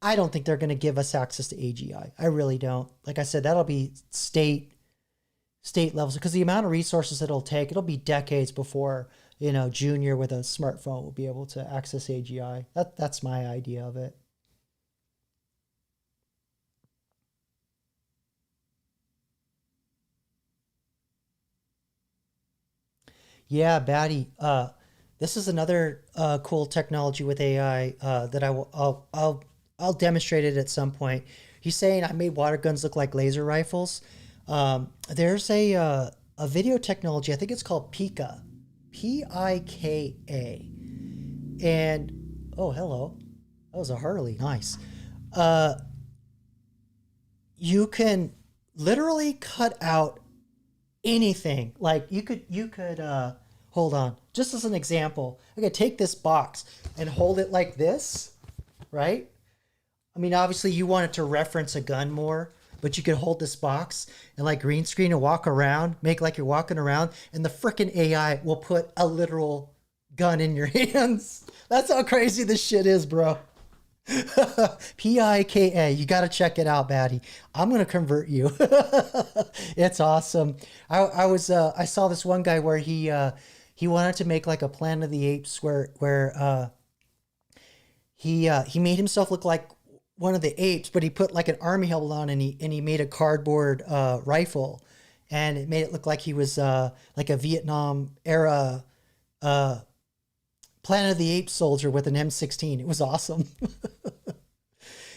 I don't think they're going to give us access to AGI. I really don't. Like I said, that'll be state levels, because the amount of resources it'll be decades before Junior with a smartphone will be able to access AGI. That's my idea of it. Yeah, Batty. This is another cool technology with AI that I'll demonstrate it at some point. He's saying I made water guns look like laser rifles. There's a video technology. I think it's called Pika, Pika, and oh, hello, that was a Harley. Nice. Uh, you can literally cut out anything. Like you could hold on. Just as an example, I could take this box and hold it like this, right? I mean, obviously you want it to reference a gun more, but you could hold this box and like green screen and walk around, make like you're walking around, and the freaking AI will put a literal gun in your hands. That's how crazy this shit is, bro. Pika. You got to check it out, Batty. I'm gonna convert you. It's awesome. I saw this one guy where he wanted to make like a Planet of the Apes where he made himself look like one of the apes, but he put like an army helmet on and he made a cardboard rifle, and it made it look like he was like a Vietnam era uh, Planet of the Apes soldier with an M16. It was awesome.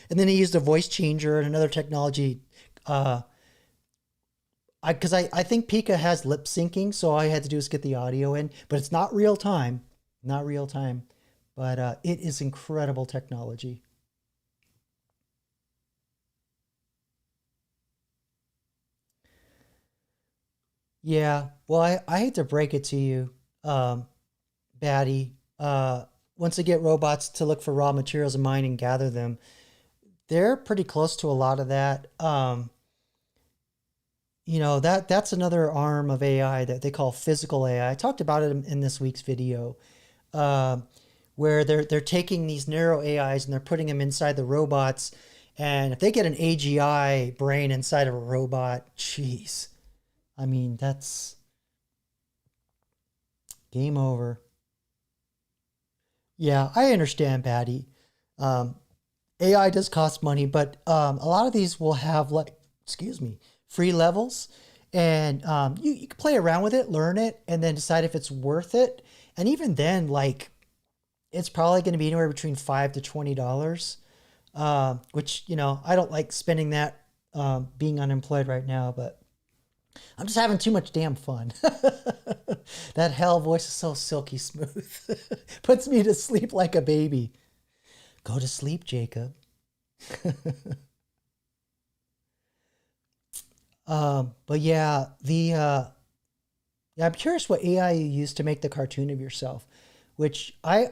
And then he used a voice changer and another technology. Because I think Pika has lip syncing, so all I had to do is get the audio in, but it's not real time, not real time. But it is incredible technology. Yeah, well, I hate to break it to you, um, Batty. Once they get robots to look for raw materials and mine and gather them, they're pretty close to a lot of that. That's another arm of AI that they call physical AI. I talked about it in this week's video, uh, where they're taking these narrow AIs and they're putting them inside the robots. And if they get an AGI brain inside of a robot, jeez, I mean that's game over. Yeah, I understand, Patty. Um, AI does cost money, but a lot of these will have like, excuse me, free levels, and you can play around with it, learn it, and then decide if it's worth it. And even then, like, it's probably going to be anywhere between $5 to $20, which I don't like spending that being unemployed right now, but I'm just having too much damn fun. That hell voice is so silky smooth, puts me to sleep like a baby. Go to sleep, Jacob. But yeah, yeah, I'm curious what AI you use to make the cartoon of yourself. Which I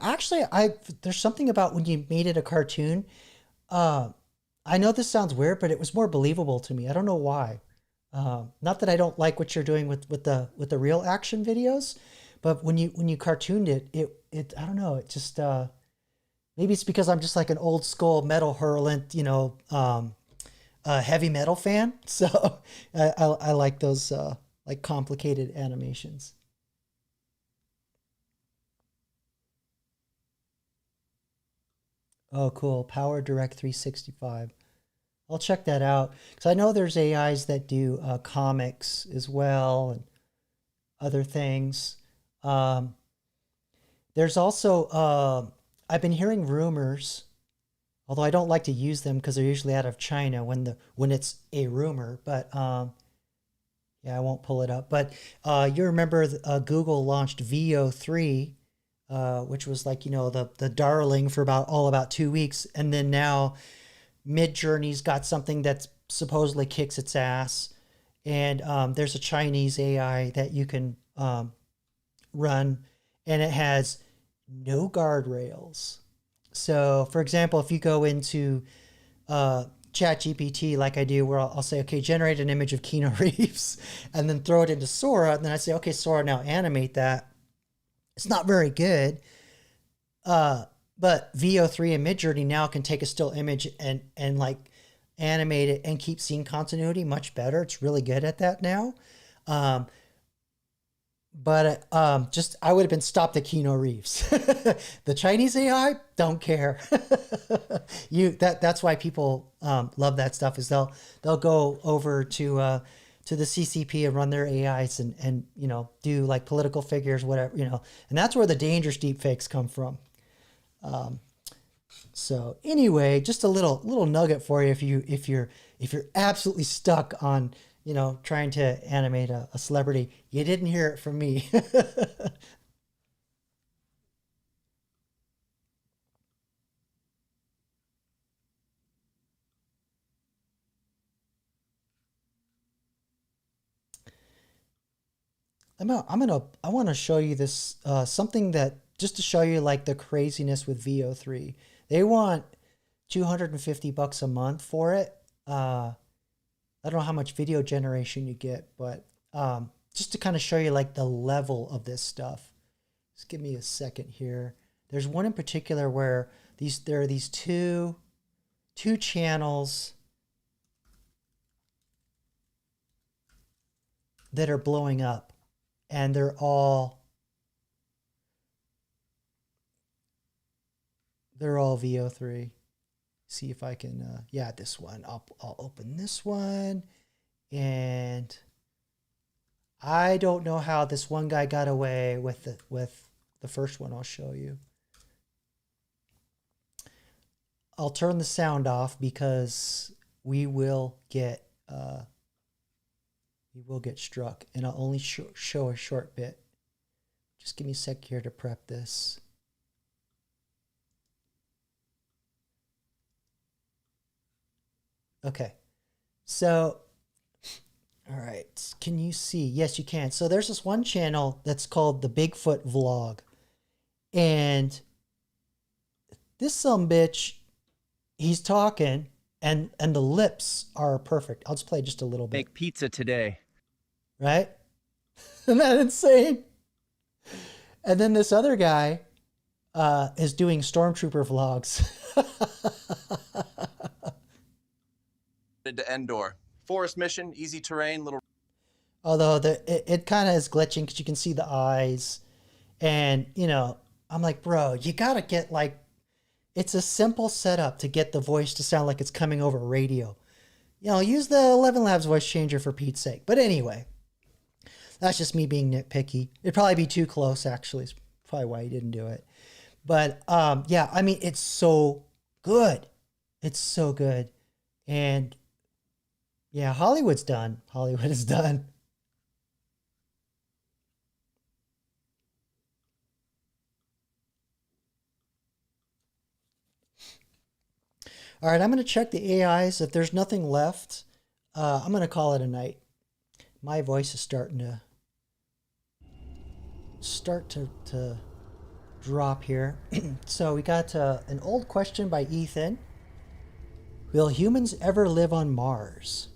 there's something about when you made it a cartoon. Uh, I know this sounds weird, but it was more believable to me. I don't know why. Not that I don't like what you're doing with the real action videos, but when you cartooned it I don't know. It just maybe it's because I'm just like an old school metal hurlant, heavy metal fan. So I like those like complicated animations. Oh, cool. Power Direct 365. I'll check that out because I know there's AIs that do comics as well and other things. Um, there's also I've been hearing rumors, although I don't like to use them because they're usually out of China when it's a rumor. But yeah, I won't pull it up. But you remember Google launched VO3, which was like the darling for about 2 weeks, and then now Midjourney's got something that supposedly kicks its ass, and there's a Chinese AI that you can run, and it has no guardrails. So, for example, if you go into Chat GPT like I do, where I'll say, okay, generate an image of Keanu Reeves, and then throw it into Sora, and then I say, okay, Sora, now animate that. It's not very good. Uh, but VO3 and Midjourney now can take a still image and like animate it and keep scene continuity much better. It's really good at that now. Um, but just I would have been stopped at Keanu Reeves. The Chinese AI don't care. That's why people love that stuff is they'll go over to the CCP and run their AIs and do like political figures, whatever, and that's where the dangerous deep fakes come from. So anyway, just a little nugget for you if you're absolutely stuck on trying to animate a celebrity. You didn't hear it from me. I want to show you this, something that, just to show you like the craziness with VO3. They want $250 a month for it. I don't know how much video generation you get, but just to kind of show you like the level of this stuff. Just give me a second here. There's one in particular where there are these two channels that are blowing up, and they're all VO3. See if I can, yeah, this one. I'll open this one, and I don't know how this one guy got away with the first one. I'll show you. I'll turn the sound off because we will get struck, and I'll only show a short bit. Just give me a sec here to prep this. Okay, so, all right, can you see? Yes, you can. So there's this one channel that's called the Bigfoot Vlog, and this sumbitch, he's talking, and the lips are perfect. I'll just play just a little bit. Make pizza today. Right? Isn't that insane? And then this other guy is doing stormtrooper vlogs. To Endor. Forest mission, easy terrain, little... Although it kind of is glitching because you can see the eyes. And, you know, I'm like, bro, you got to get like... It's a simple setup to get the voice to sound like it's coming over radio. You know, use the 11 Labs voice changer for Pete's sake. But anyway, that's just me being nitpicky. It'd probably be too close, actually. It's probably why he didn't do it. But, yeah, I mean, it's so good. It's so good. And... yeah, Hollywood's done. Hollywood is done. All right, I'm going to check the AIs. If there's nothing left, I'm going to call it a night. My voice is starting to drop here. So we got an old question by Ethan. Will humans ever live on Mars?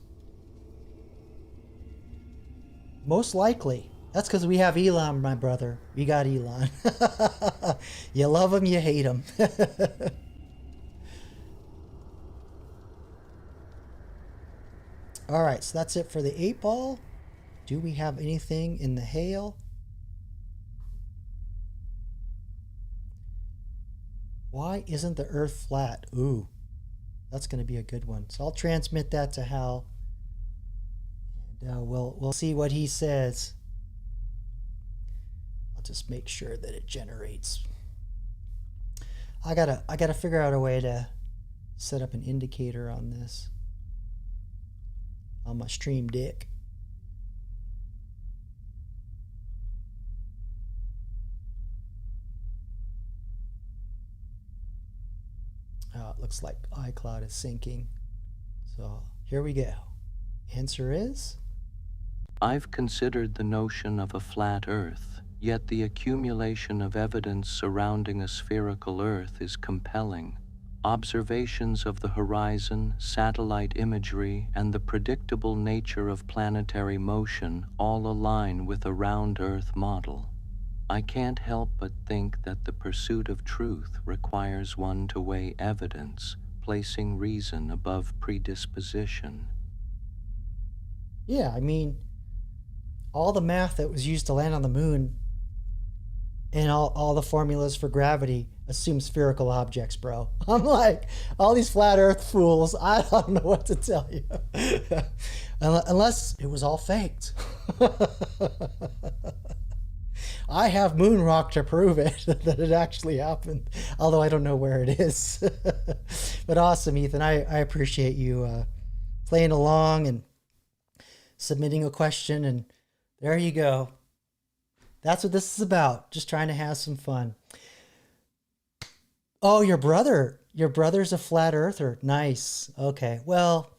Most likely. That's because we have Elon, my brother. We got Elon. You love him, you hate him. All right, so that's it for the 8-ball. Do we have anything in the hail? Why isn't the Earth flat? Ooh, that's going to be a good one. So I'll transmit that to Hal. We'll see what he says. I'll just make sure that it generates. I gotta figure out a way to set up an indicator on this on my Stream Deck. It looks like iCloud is syncing. So here we go. Answer is? I've considered the notion of a flat Earth, yet the accumulation of evidence surrounding a spherical Earth is compelling. Observations of the horizon, satellite imagery, and the predictable nature of planetary motion all align with a round Earth model. I can't help but think that the pursuit of truth requires one to weigh evidence, placing reason above predisposition. Yeah, I mean, all the math that was used to land on the moon and all the formulas for gravity assume spherical objects, bro. I'm like, all these flat earth fools, I don't know what to tell you. Unless it was all faked. I have moon rock to prove it, that it actually happened, although I don't know where it is. But awesome, Ethan. I appreciate you playing along and submitting a question, and there you go. That's what this is about, just trying to have some fun. Oh, your brother's a flat earther. Nice. Okay. Well,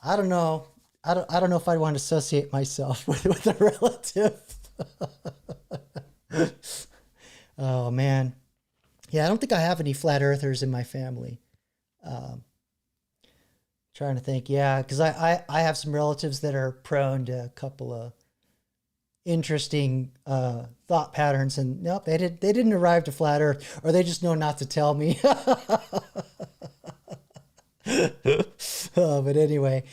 I don't know. I don't know if I want to associate myself with a relative. Oh man. Yeah, I don't think I have any flat earthers in my family. Um, Trying to think. Yeah, because I have some relatives that are prone to a couple of interesting thought patterns, and nope, they didn't arrive to flat earth, or they just know not to tell me. But anyway,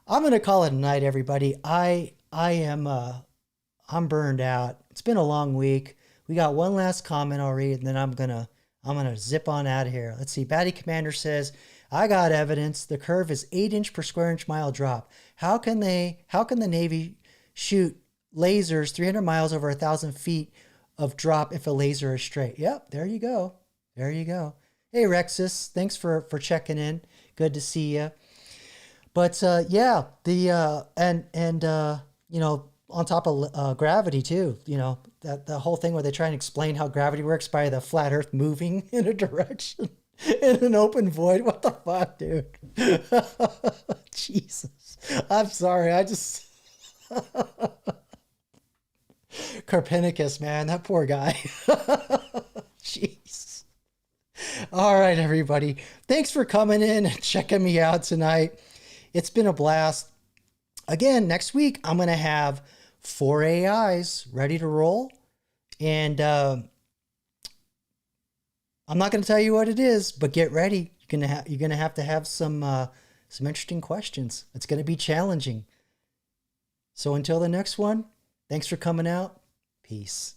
I'm gonna call it a night, everybody. I am I'm burned out. It's been a long week. We got one last comment I'll read, and then I'm gonna zip on out of here. Let's see. Batty Commander says, I got evidence. The curve is 8-inch per square inch mile drop. How can the Navy shoot lasers 300 miles over 1,000 feet of drop if a laser is straight? Yep, there you go. There you go. Hey Rexus, thanks for checking in. Good to see you. But yeah, the you know, on top of gravity too, you know, that the whole thing where they try and explain how gravity works by the flat Earth moving in a direction in an open void. What the fuck, dude? Jesus, I'm sorry. I just Carpenicus, man, that poor guy. Jeez. All right, everybody. Thanks for coming in and checking me out tonight. It's been a blast. Again, next week, I'm going to have 4 AIs ready to roll. And I'm not going to tell you what it is, but get ready. You're going to have some interesting questions. It's going to be challenging. So until the next one, thanks for coming out. Peace.